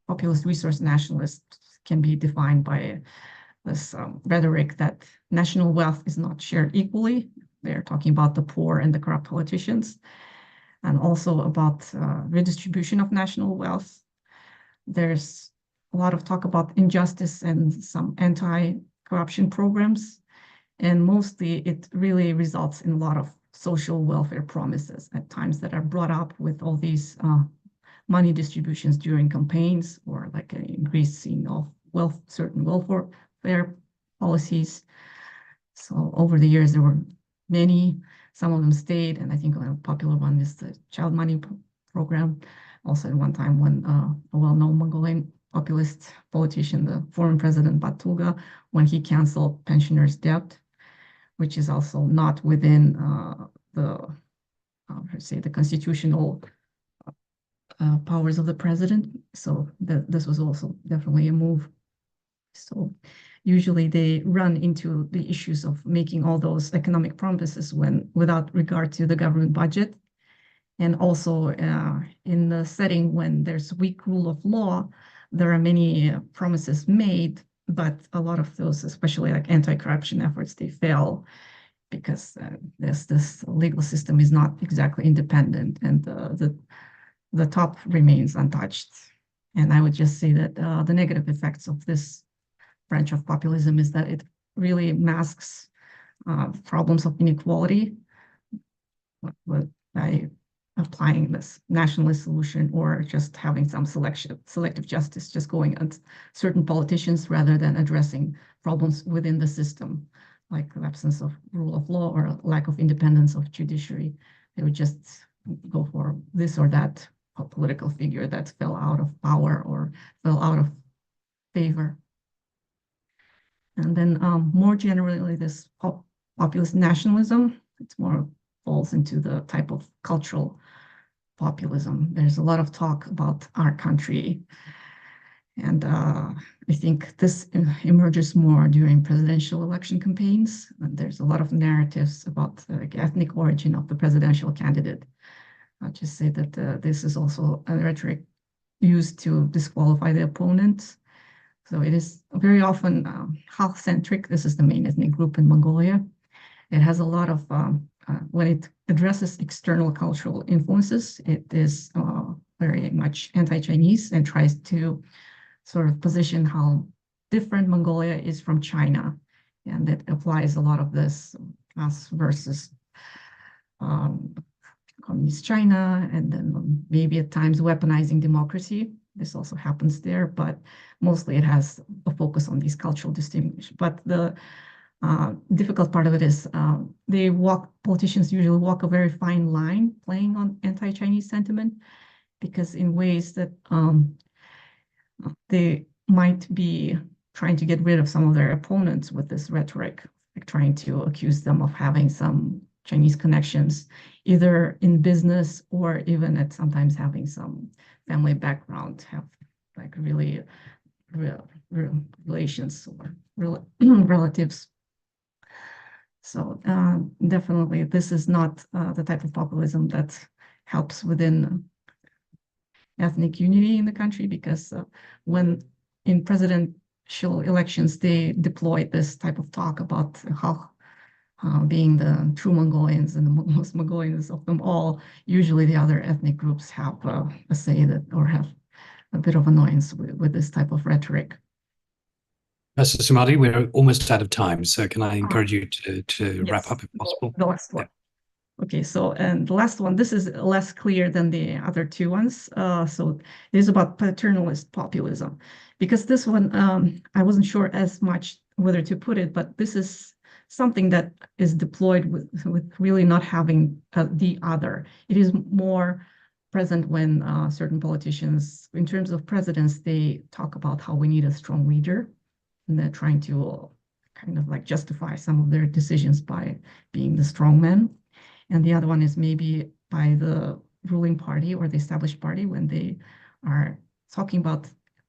populist resource nationalist can be defined by this rhetoric that national wealth is not shared equally. They're talking about the poor and the corrupt politicians, and also about redistribution of national wealth. There's a lot of talk about injustice and some anti-corruption programs, and mostly it really results in a lot of social welfare promises at times that are brought up with all these money distributions during campaigns, or like an increasing of certain welfare policies. So over the years, there were many, some of them stayed, and I think a popular one is the child money program. Also at one time when a well-known Mongolian populist politician, the former president Batuga, when he canceled pensioners' debt, which is also not within the constitutional powers of the president. So this was also definitely a move. So usually they run into the issues of making all those economic promises without regard to the government budget. And also in the setting when there's weak rule of law, there are many promises made, but a lot of those, especially like anti-corruption efforts, they fail because this legal system is not exactly independent, and the top remains untouched. And I would just say that the negative effects of this branch of populism is that it really masks problems of inequality by applying this nationalist solution, or just having some selective justice, just going at certain politicians rather than addressing problems within the system, like the absence of rule of law or lack of independence of judiciary. They would just go for this or that political figure that fell out of power or fell out of favor. And then more generally, this populist nationalism, it's more falls into the type of cultural populism. There's a lot of talk about our country. And I think this emerges more during presidential election campaigns. And there's a lot of narratives about the ethnic origin of the presidential candidate. I'll just say that this is also a rhetoric used to disqualify the opponent. So it is very often Half-centric. This is the main ethnic group in Mongolia. It has a lot of, when it addresses external cultural influences, it is very much anti-Chinese and tries to sort of position how different Mongolia is from China. And it applies a lot of this us versus communist China, and then maybe at times weaponizing democracy. This also happens there, but mostly it has a focus on these cultural distinctions. But the difficult part of it is politicians usually walk a very fine line playing on anti-Chinese sentiment, because in ways that they might be trying to get rid of some of their opponents with this rhetoric, like trying to accuse them of having some Chinese connections, either in business or even at sometimes having some family background, have like really relations or relatives. So definitely, this is not the type of populism that helps within ethnic unity in the country, because when in presidential elections, they deployed this type of talk about how being the true Mongolians and the most Mongolians of them all, usually the other ethnic groups have a say that, or have a bit of annoyance with this type of rhetoric. Professor Sumadi, we're almost out of time, so can I encourage you to Yes, wrap up if possible? The last one. Okay, so, and the last one, this is less clear than the other two ones. So it is about paternalist populism, because this one, I wasn't sure as much whether to put it, but this is something that is deployed with really not having the other. It is more present when certain politicians, in terms of presidents, they talk about how we need a strong leader, and they're trying to kind of like justify some of their decisions by being the strong man. And the other one is maybe by the ruling party or the established party, when they are talking about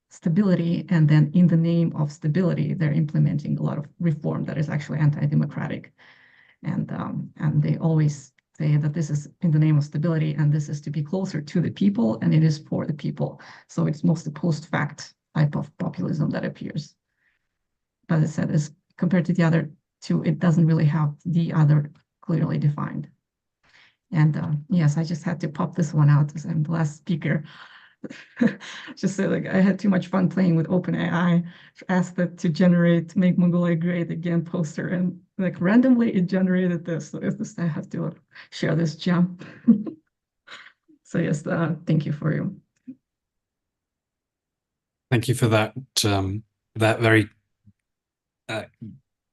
stability, and then in the name of stability, they're implementing a lot of reform that is actually anti-democratic. And they always say that this is in the name of stability, and this is to be closer to the people, and it is for the people. So it's mostly post-fact type of populism that appears. As I said, as compared to the other two, it doesn't really have the other clearly defined. And yes, I just had to pop this one out as I'm the last speaker. Just say, like, I had too much fun playing with OpenAI, asked it to make Mongolia great again poster, and like randomly it generated this. So I have to share this gem. So yes, thank you for you. Thank you for that. That very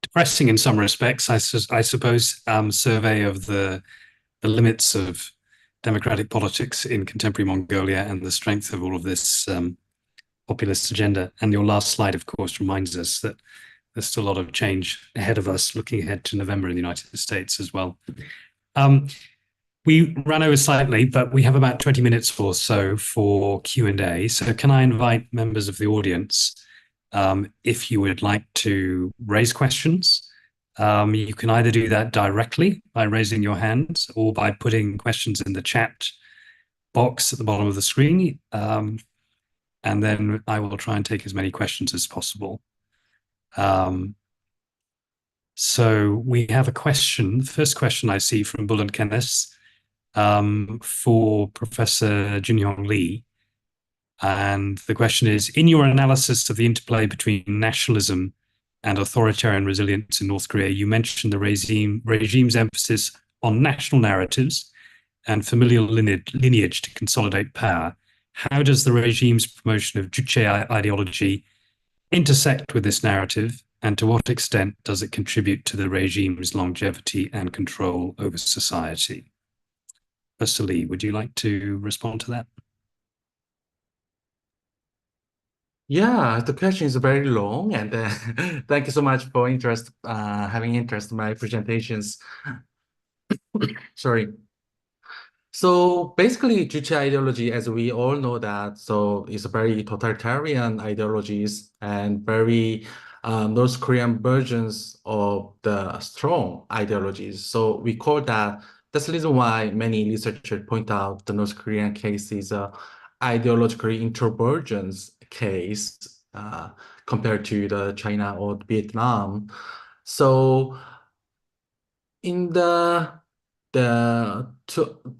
depressing in some respects, I suppose, survey of the limits of democratic politics in contemporary Mongolia and the strength of all of this populist agenda. And your last slide, of course, reminds us that there's still a lot of change ahead of us, looking ahead to November in the United States as well. We ran over slightly, but we have about 20 minutes or so for Q&A. So can I invite members of the audience, if you would like to raise questions? You can either do that directly by raising your hands or by putting questions in the chat box at the bottom of the screen. And then I will try and take as many questions as possible. So we have a question. The first question I see from Bulent Kenes for Professor Junhyong Lee. And the question is, in your analysis of the interplay between nationalism and authoritarian resilience in North Korea, you mentioned the regime's emphasis on national narratives and familial lineage to consolidate power. How does the regime's promotion of Juche ideology intersect with this narrative, and to what extent does it contribute to the regime's longevity and control over society? Professor Lee, would you like to respond to that? Yeah, the question is very long, and thank you so much for having interest in my presentations. Sorry. So basically, Juche ideology, as we all know that, so is a very totalitarian ideologies and very North Korean versions of the strong ideologies. So we call that. That's the reason why many researchers point out the North Korean case is a ideologically introvergence case compared to the China or Vietnam. So in the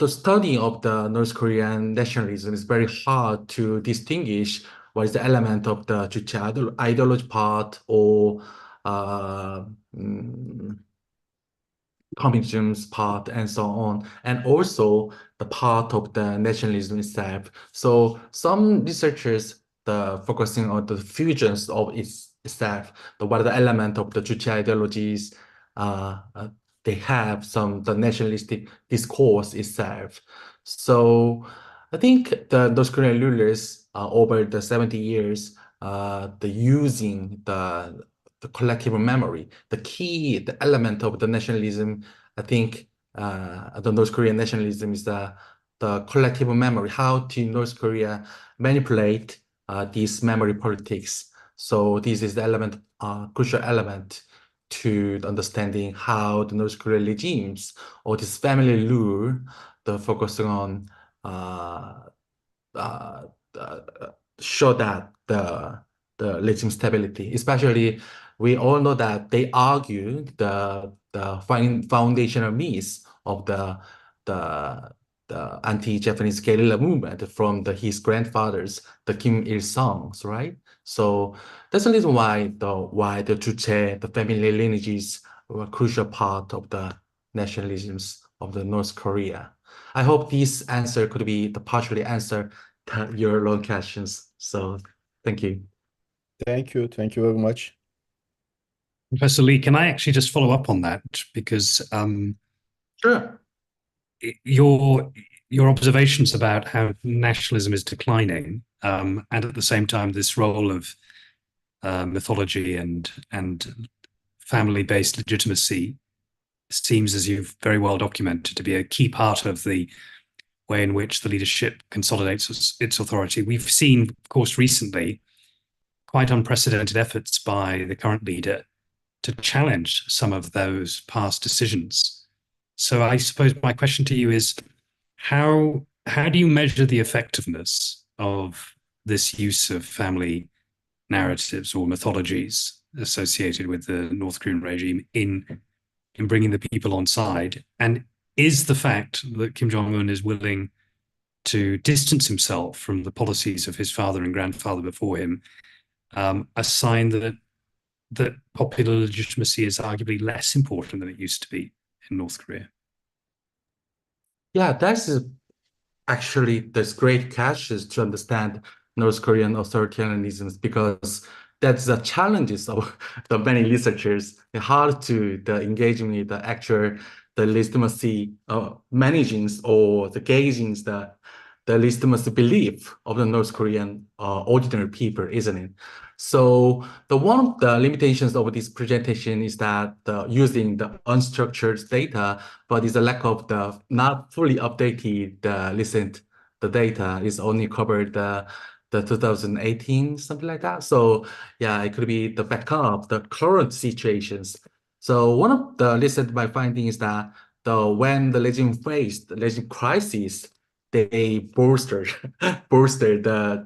study of the North Korean nationalism is very hard to distinguish what is the element of the Juche ideology part or communism's part and so on, and also the part of the nationalism itself. So some researchers focusing on the fusions of itself, what are the element of the Juche ideologies they have the nationalistic discourse itself. So I think those Korean rulers over the 70 years, using the collective memory, the element of the nationalism, I think the North Korean nationalism is the collective memory, how to North Korea manipulate these memory politics. So this is the element, crucial element to understanding how the North Korean regimes or this family rule, the focusing on uh, uh, show that the regime stability. Especially, we all know that they argue the foundational myths of the anti-Japanese guerrilla movement from his grandfathers, the Kim Il-sungs, right? So that's the reason why the Juche, the family lineages, were a crucial part of the nationalisms of the North Korea. I hope this answer could be the partially answer your long questions. So thank you. Thank you. Thank you very much. Professor Lee, can I actually just follow up on that? Because Sure. your observations about how nationalism is declining, and at the same time this role of mythology and family-based legitimacy seems, as you've very well documented, to be a key part of the way in which the leadership consolidates its authority. We've seen, of course, recently quite unprecedented efforts by the current leader to challenge some of those past decisions. So I suppose my question to you is, how do you measure the effectiveness of this use of family narratives or mythologies associated with the North Korean regime in bringing the people on side? And is the fact that Kim Jong-un is willing to distance himself from the policies of his father and grandfather before him a sign that popular legitimacy is arguably less important than it used to be in North Korea? Yeah, that's actually there's great caches to understand North Korean authoritarianism, because that's the challenges of the many researchers. It's hard to engage with the actual legitimacy managing or the gauging the legitimacy belief of the North Korean ordinary people, isn't it? So one of the limitations of this presentation is that using the unstructured data, but is a lack of the not fully updated recent the data is only covered the 2018, something like that. So yeah, it could be the backup, the current situations. So one of the recent my finding is that when the regime faced the regime crisis, they bolstered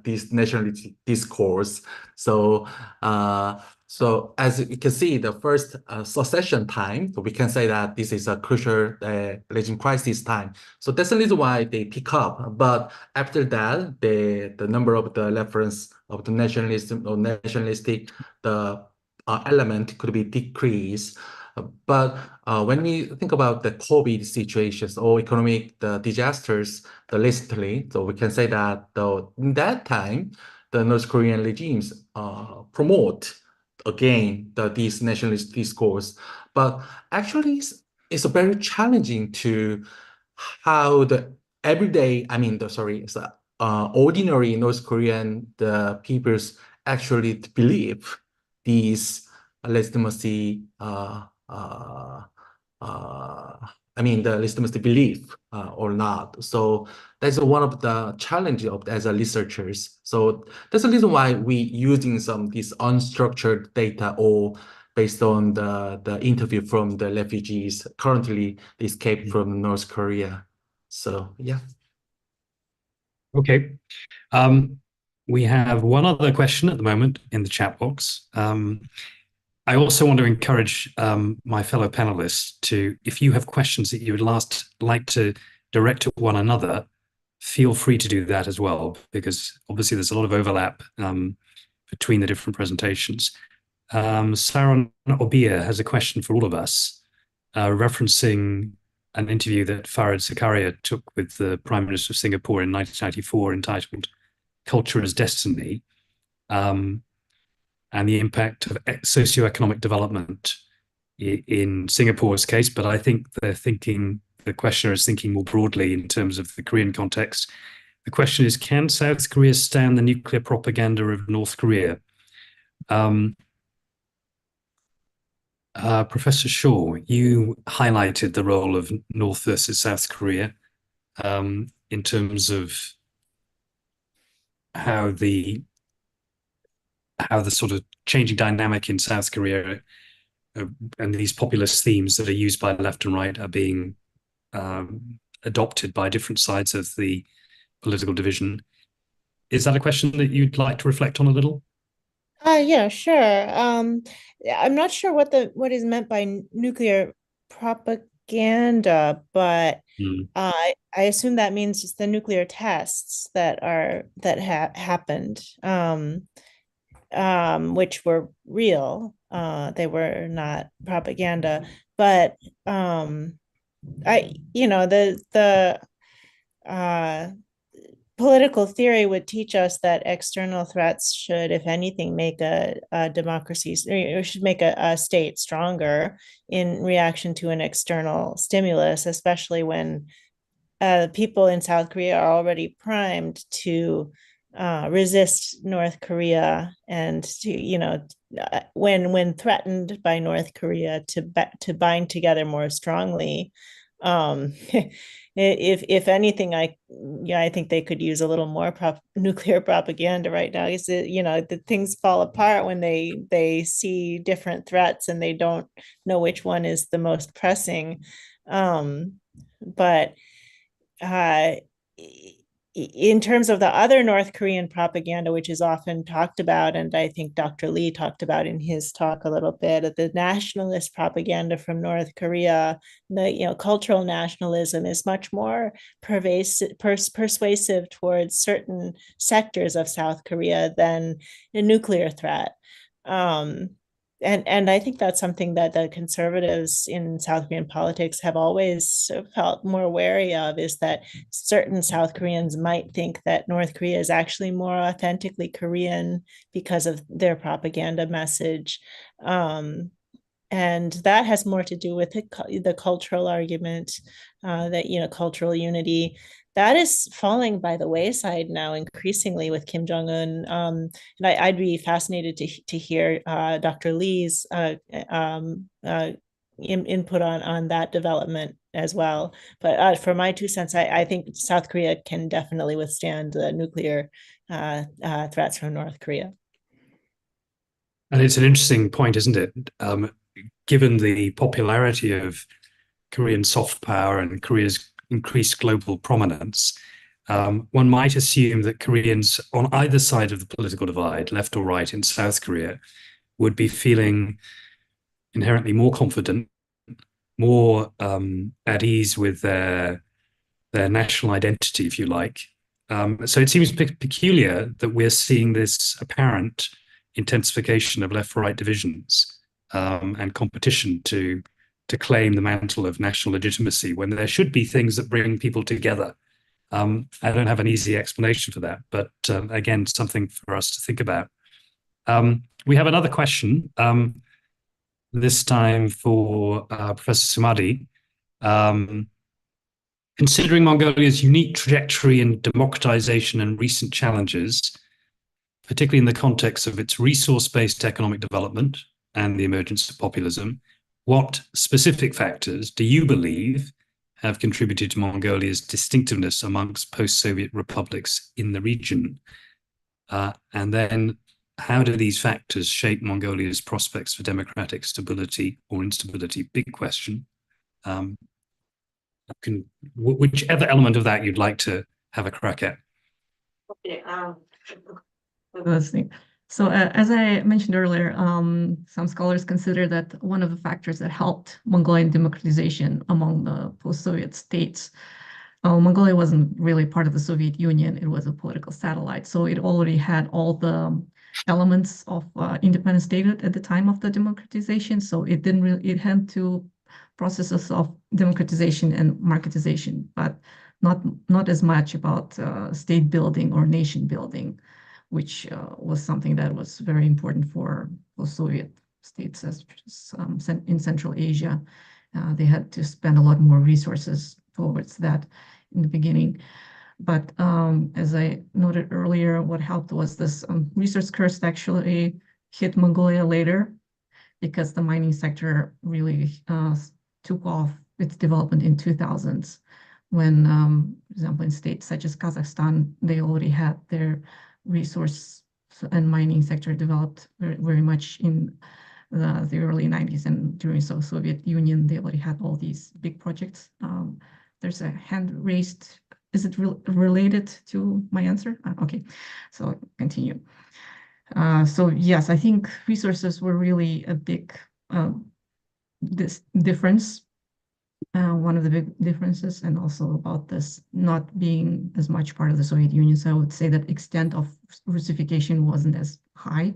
this nationalist discourse. So so as you can see, the first succession time, we can say that this is a crucial regime crisis time. So that's the reason why they pick up. But after that, the number of the reference of the nationalism or nationalistic element could be decreased. But when we think about the COVID situations or economic disasters recently, so we can say that in that time, the North Korean regimes promote again this nationalist discourse. But actually, it's very challenging to how the everyday, I mean, ordinary North Korean peoples actually believe these legitimacy I mean, the legitimacy belief or not. So that's one of the challenges of as a researchers. So that's the reason why we using these unstructured data or based on the interview from the refugees currently escaped from North Korea. So yeah. Okay. We have one other question at the moment in the chat box. I also want to encourage my fellow panelists to, if you have questions that you would like to direct to one another, feel free to do that as well, because obviously there's a lot of overlap between the different presentations. Saron Obia has a question for all of us, referencing an interview that Farid Zakaria took with the Prime Minister of Singapore in 1994 entitled Culture as Destiny, and the impact of socioeconomic development in Singapore's case. But I think the questioner is thinking more broadly in terms of the Korean context. The question is, can South Korea stand the nuclear propaganda of North Korea? Professor Shaw, you highlighted the role of North versus South Korea in terms of how the sort of changing dynamic in South Korea and these populist themes that are used by left and right are being adopted by different sides of the political division. Is that a question that you'd like to reflect on a little? Yeah, sure. I'm not sure what is meant by nuclear propaganda, but I assume that means just the nuclear tests that happened, which were real. They were not propaganda, but the political theory would teach us that external threats should, if anything, make a democracy, or should make a state stronger in reaction to an external stimulus, especially when people in South Korea are already primed to resist North Korea, and to, when threatened by North Korea, to bind together more strongly. If anything, I think they could use a little more nuclear propaganda right now. Is it, the things fall apart when they see different threats and they don't know which one is the most pressing. But in terms of the other North Korean propaganda, which is often talked about, and I think Dr. Lee talked about in his talk a little bit, of the nationalist propaganda from North Korea, the cultural nationalism is much more persuasive towards certain sectors of South Korea than a nuclear threat. And I think that's something that the conservatives in South Korean politics have always felt more wary of, is that certain South Koreans might think that North Korea is actually more authentically Korean because of their propaganda message. And that has more to do with the cultural argument, that, cultural unity. That is falling by the wayside now increasingly with Kim Jong-un. And I'd be fascinated to hear Dr. Lee's input on that development as well. But for my 2 cents, I think South Korea can definitely withstand the nuclear threats from North Korea. And it's an interesting point, isn't it? Given the popularity of Korean soft power and Korea's increased global prominence, one might assume that Koreans on either side of the political divide, left or right in South Korea, would be feeling inherently more confident, more at ease with their national identity, if you like. So it seems peculiar that we're seeing this apparent intensification of left-right divisions and competition to claim the mantle of national legitimacy, when there should be things that bring people together. I don't have an easy explanation for that, but again, something for us to think about. We have another question, this time for Professor Sumadi. Considering Mongolia's unique trajectory in democratization and recent challenges, particularly in the context of its resource-based economic development and the emergence of populism, what specific factors do you believe have contributed to Mongolia's distinctiveness amongst post-Soviet republics in the region? And then how do these factors shape Mongolia's prospects for democratic stability or instability? Big question. Whichever element of that you'd like to have a crack at. Okay. So as I mentioned earlier, some scholars consider that one of the factors that helped Mongolian democratization among the post-Soviet states, Mongolia wasn't really part of the Soviet Union. It was a political satellite. So it already had all the elements of independent statehood at the time of the democratization. So it didn't really, it had two processes of democratization and marketization, but not as much about state building or nation building, which was something that was very important for post-Soviet states in Central Asia. They had to spend a lot more resources towards that in the beginning. But as I noted earlier, what helped was this resource curse actually hit Mongolia later, because the mining sector really took off its development in 2000s, when, for example, in states such as Kazakhstan, they already had their resource and mining sector developed very, very much in the early 90s, and during the Soviet Union, they already had all these big projects. There's a hand raised. Is it related to my answer? Okay, so continue. So yes, I think resources were really a big this difference. One of the big differences, and also about this not being as much part of the Soviet Union. So I would say that extent of Russification wasn't as high.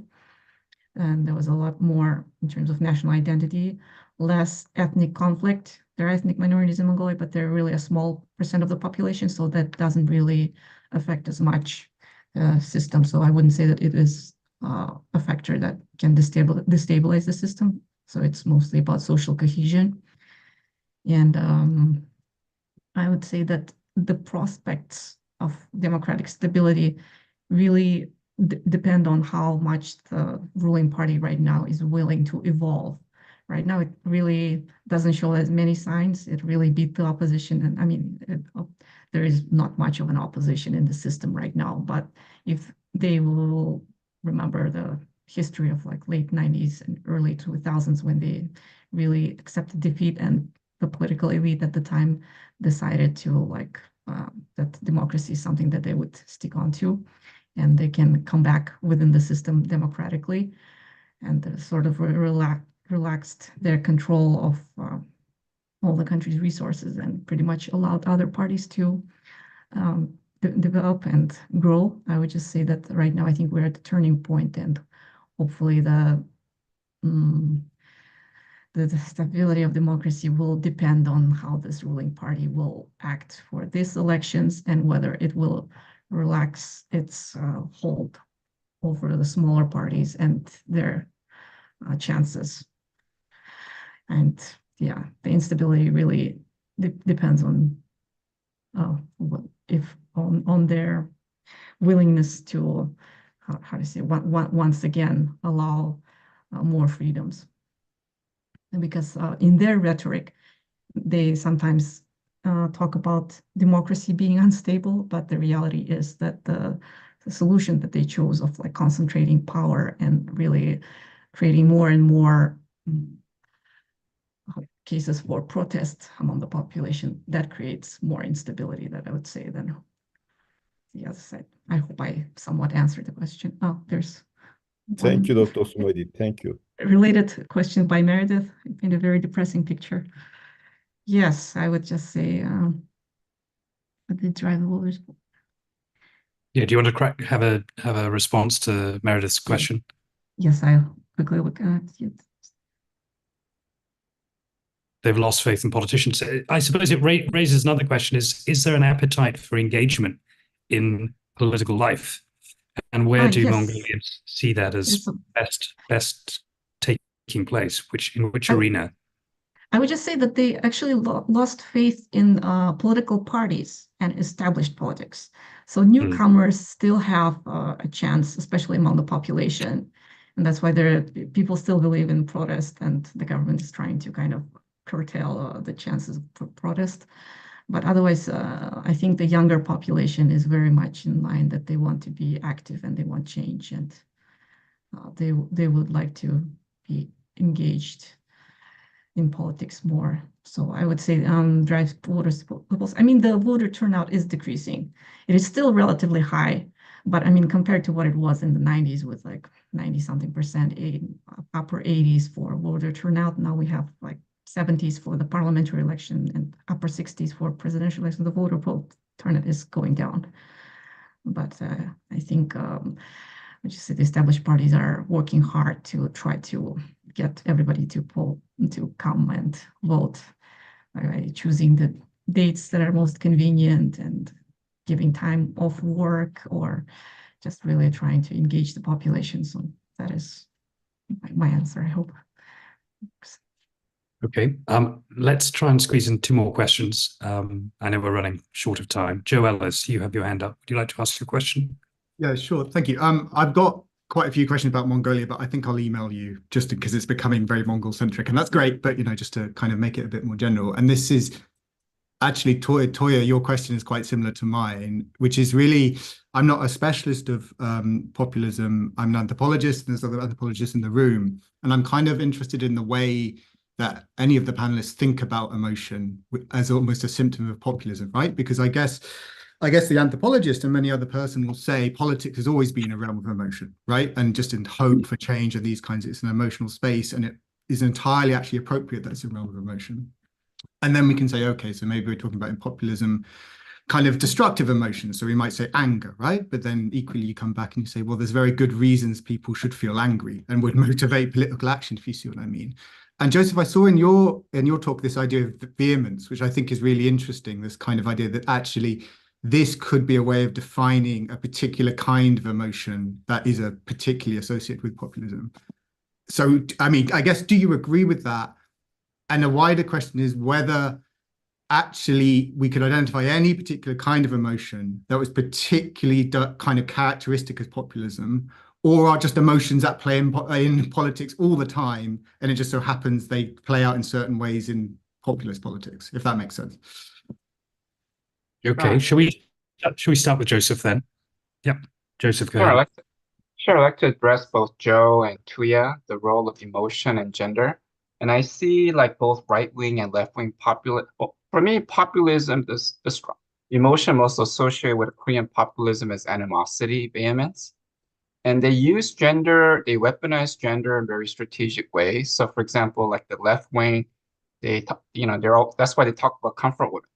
And there was a lot more in terms of national identity, less ethnic conflict. There are ethnic minorities in Mongolia, but they're really a small % of the population, so that doesn't really affect as much system. So I wouldn't say that it is a factor that can destabilize the system. So it's mostly about social cohesion. And I would say that the prospects of democratic stability really depend on how much the ruling party right now is willing to evolve. Right now, it really doesn't show as many signs. It really beat the opposition. And I mean, there is not much of an opposition in the system right now. But if they will remember the history of like late 90s and early 2000s, when they really accepted defeat, and the political elite at the time decided to like that democracy is something that they would stick on to, and they can come back within the system democratically, and sort of relaxed their control of all the country's resources, and pretty much allowed other parties to develop and grow. I would just say that right now I think we're at the turning point, and hopefully the stability of democracy will depend on how this ruling party will act for these elections, and whether it will relax its hold over the smaller parties and their chances. And yeah, the instability really depends on on their willingness to how to say once again allow more freedoms. And because in their rhetoric, they sometimes talk about democracy being unstable, but the reality is that the solution that they chose of like concentrating power and really creating more and more cases for protest among the population, that creates more instability, that I would say, than the other side. I hope I somewhat answered the question. Oh, there's Thank you, Dr. Sumaidi. Thank you. Related question by Meredith in a very depressing picture. Yes, I would just say the drivable. Yeah, do you want to have a response to Meredith's question? Yes, I'll quickly look at it. They've lost faith in politicians. I suppose it raises another question: is there an appetite for engagement in political life, and where do Mongolians see that as best taking place? In which arena? I would just say that they actually lost faith in political parties and established politics. So newcomers still have a chance, especially among the population. And that's why people still believe in protest, and the government is trying to kind of curtail the chances of protest. But otherwise, I think the younger population is very much in line that they want to be active and they want change, and they would like to be engaged in politics more. So I would say drives voters. I mean, the voter turnout is decreasing. It is still relatively high, but I mean, compared to what it was in the 90s with like 90-something%, upper 80s for voter turnout, now we have like 70s for the parliamentary election and upper 60s for presidential election. The voter turnout is going down. But I think the established parties are working hard to try to get everybody to come and vote by choosing the dates that are most convenient and giving time off work, or just really trying to engage the population. So that is my answer, I hope. Okay, let's try and squeeze in 2 more questions. I know we're running short of time. Joe Ellis, you have your hand up. Would you like to ask your question? Yeah, sure. Thank you. I've got quite a few questions about Mongolia, but I think I'll email you just because it's becoming very Mongol-centric, and that's great. But just to kind of make it a bit more general, and this is actually, Toya, your question is quite similar to mine, which is really, I'm not a specialist of populism. I'm an anthropologist, and there's other anthropologists in the room, and I'm kind of interested in the way that any of the panelists think about emotion as almost a symptom of populism, right? Because I guess the anthropologist and many other person will say politics has always been a realm of emotion, right? And just in hope for change and these kinds, it's an emotional space, and it is entirely actually appropriate that it's a realm of emotion. And then we can say, okay, so maybe we're talking about in populism kind of destructive emotions. So we might say anger, right? But then equally you come back and you say, well, there's very good reasons people should feel angry and would motivate political action, if you see what I mean. And Joseph, I saw in your talk this idea of vehemence, which I think is really interesting, this kind of idea that actually this could be a way of defining a particular kind of emotion that is particularly associated with populism. So, I mean, I guess, do you agree with that? And a wider question is whether actually we could identify any particular kind of emotion that was particularly kind of characteristic of populism, or are just emotions that play in politics all the time, and it just so happens they play out in certain ways in populist politics, if that makes sense. Okay, shall we start with Joseph then? Yep, Joseph, go ahead. I'd like to address both Joe and Tuya, the role of emotion and gender. And I see like both right-wing and left-wing for me, populism, this emotion most associated with Korean populism is animosity, vehemence. And they use gender, they weaponize gender in very strategic ways. So for example, like the left-wing, that's why they talk about comfort women.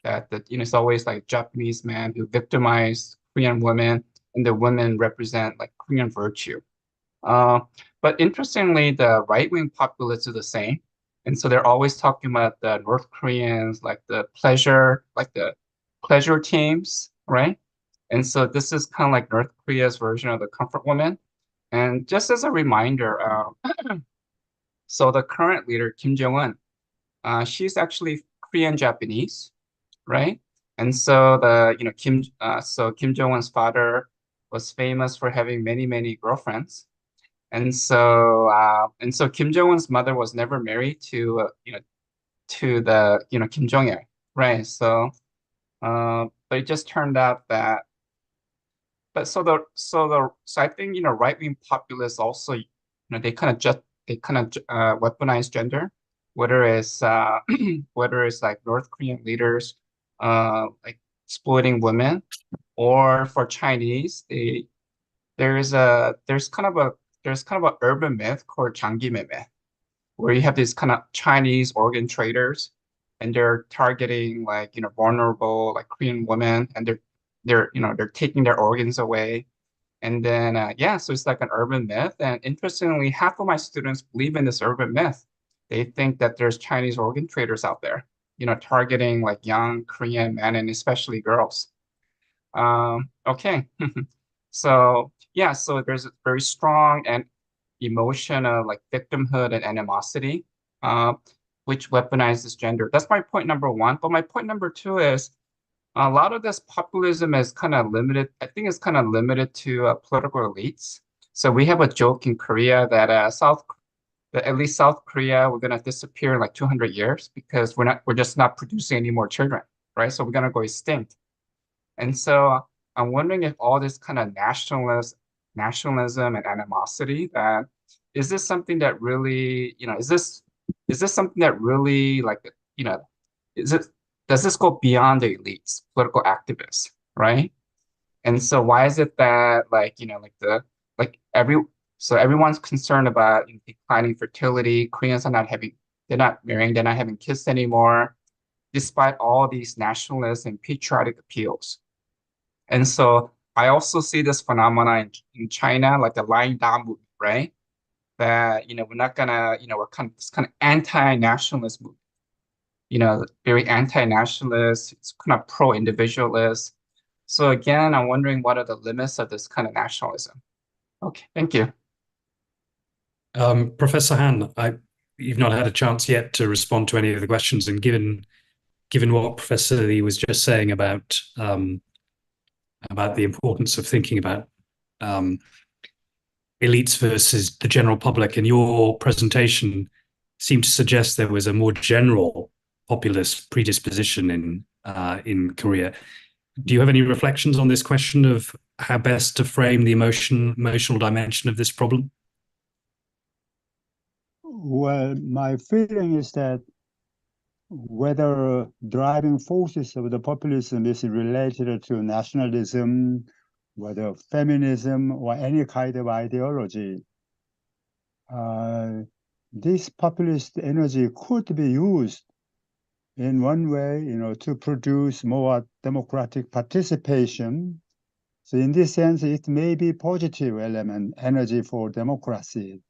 That it's always like Japanese men who victimize Korean women, and the women represent like Korean virtue. But interestingly, the right-wing populists are the same. And so they're always talking about the North Koreans, like the pleasure teams, right? And so this is kind of like North Korea's version of the comfort woman. And just as a reminder, so the current leader, Kim Jong-un, she's actually Korean Japanese, right? And so Kim Jong-un's father was famous for having many, many girlfriends. And so Kim Jong-un's mother was never married to Kim Jong-il, right? So but it just turned out that so I think right-wing populists also they kind of weaponize gender, whether it's like North Korean leaders like exploiting women, or for Chinese there's kind of an urban myth called 장기매매, where you have these kind of Chinese organ traders, and they're targeting like vulnerable like Korean women, and they're taking their organs away. And then so it's like an urban myth. And interestingly, half of my students believe in this urban myth. They think that there's Chinese organ traders out there, targeting like young Korean men and especially girls. Okay. So there's a very strong and emotion of like victimhood and animosity, which weaponizes gender. That's my point number one. But my point number two is a lot of this populism is kind of limited. I think it's kind of limited to political elites. So we have a joke in Korea that at least South Korea, we're gonna disappear in like 200 years because we're just not producing any more children, right? So we're gonna go extinct. And so I'm wondering if all this kind of nationalism and animosity, that is this something that really, is this something that really like, does this go beyond the elites, political activists, right? And so why is it that everyone's concerned about declining fertility, Koreans they're not marrying, they're not having kids anymore, despite all these nationalist and patriotic appeals. And so I also see this phenomenon in China, like the lying down movement, right? That, we're not gonna, we're this kind of anti-nationalist movement, very anti-nationalist, it's kind of pro-individualist. So again, I'm wondering what are the limits of this kind of nationalism? Okay, thank you. Professor Han, you've not had a chance yet to respond to any of the questions, and given what Professor Lee was just saying about the importance of thinking about elites versus the general public, and your presentation seemed to suggest there was a more general populist predisposition in Korea. Do you have any reflections on this question of how best to frame the emotional dimension of this problem? Well, my feeling is that whether driving forces of the populism is related to nationalism, whether feminism or any kind of ideology, this populist energy could be used in one way, to produce more democratic participation. So in this sense, it may be positive element, energy for democracy.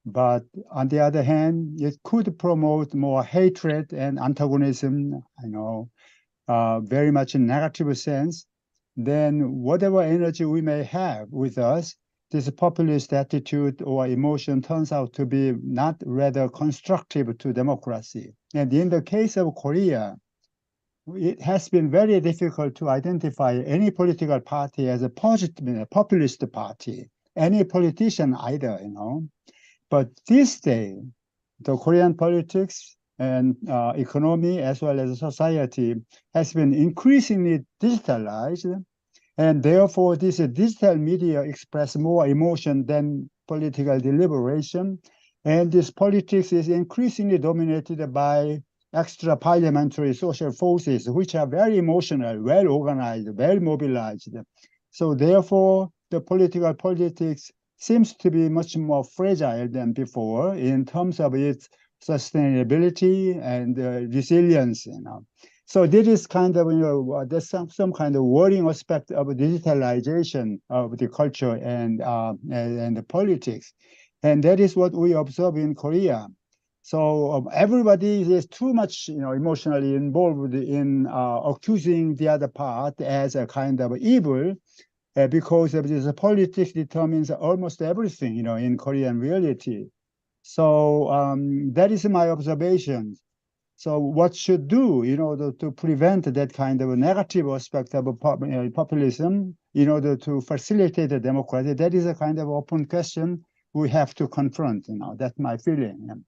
But on the other hand, it could promote more hatred and antagonism, very much in negative sense. Then whatever energy we may have with us, this populist attitude or emotion turns out to be not rather constructive to democracy. And in the case of Korea, it has been very difficult to identify any political party as a positive, populist party, any politician either, But this day, the Korean politics and economy as well as society has been increasingly digitalized. And therefore, this digital media express more emotion than political deliberation. And this politics is increasingly dominated by extra parliamentary social forces, which are very emotional, well organized, well mobilized. So therefore, the politics seems to be much more fragile than before in terms of its sustainability and resilience. So this is kind of, there's some kind of worrying aspect of digitalization of the culture and the politics. And that is what we observe in Korea. So everybody is too much, emotionally involved in accusing the other part as a kind of evil, because of this politics determines almost everything, in Korean reality. So that is my observation. So what should do in order to prevent that kind of a negative aspect of populism, in order to facilitate the democracy? That is a kind of open question we have to confront. That's my feeling.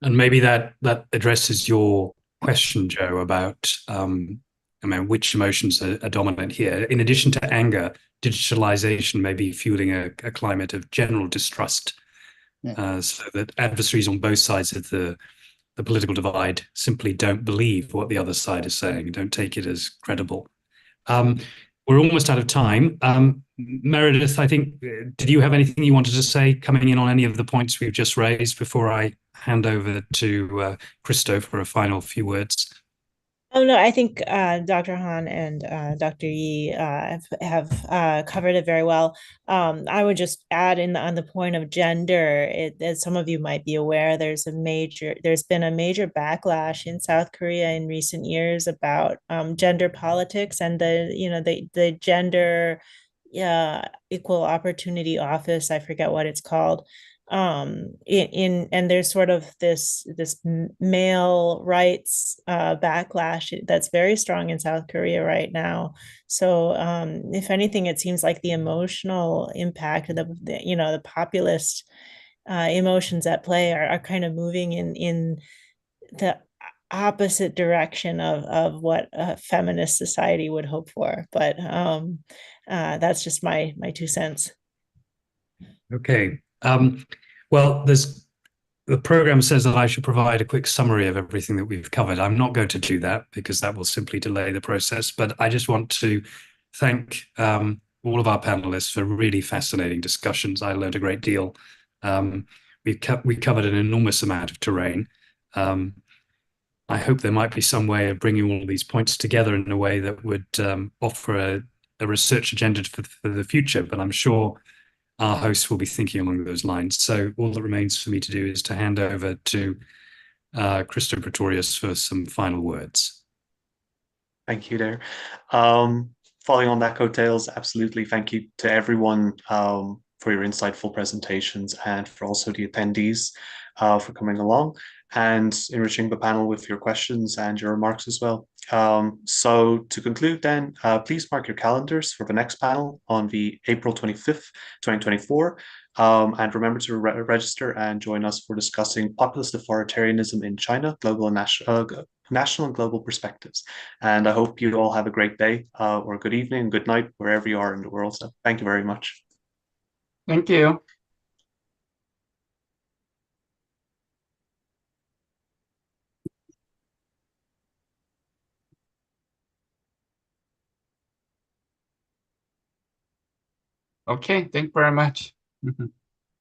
And maybe that addresses your question, Joe, about which emotions are dominant here. In addition to anger, digitalization may be fueling a climate of general distrust, so that adversaries on both sides of the political divide simply don't believe what the other side is saying, don't take it as credible. We're almost out of time. Meredith, I think, did you have anything you wanted to say coming in on any of the points we've just raised before I hand over to Christo for a final few words? Oh, no, I think Dr. Han and Dr. Yi have covered it very well. I would just add on the point of gender, as some of you might be aware, there's been a major backlash in South Korea in recent years about gender politics and the gender equal opportunity office. I forget what it's called. And there's sort of this male rights backlash that's very strong in South Korea right now. So if anything, it seems like the emotional impact of the populist emotions at play are kind of moving in the opposite direction of what a feminist society would hope for. But that's just my 2 cents. Okay. Well, the program says that I should provide a quick summary of everything that we've covered. I'm not going to do that because that will simply delay the process, but I just want to thank all of our panelists for really fascinating discussions. I learned a great deal. We covered an enormous amount of terrain. I hope there might be some way of bringing all of these points together in a way that would offer a research agenda for the future, but I'm sure our hosts will be thinking along those lines. So all that remains for me to do is to hand over to Christo Pretorius for some final words. Thank you there. Following on that coattails, absolutely. Thank you to everyone for your insightful presentations and for also the attendees for coming along. and enriching the panel with your questions and your remarks as well. So to conclude then, please mark your calendars for the next panel on the April 25th, 2024. And remember to register and join us for discussing populist authoritarianism in China, global and national and global perspectives. And I hope you all have a great day or good evening, good night, wherever you are in the world. So thank you very much. Thank you. Okay, thank you very much.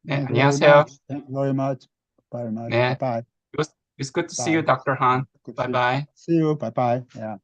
네, 안녕하세요. Thank you very much. Very much. 네. Bye bye. It's good to see you, Dr. Han. Bye bye. See you. Bye bye. Yeah.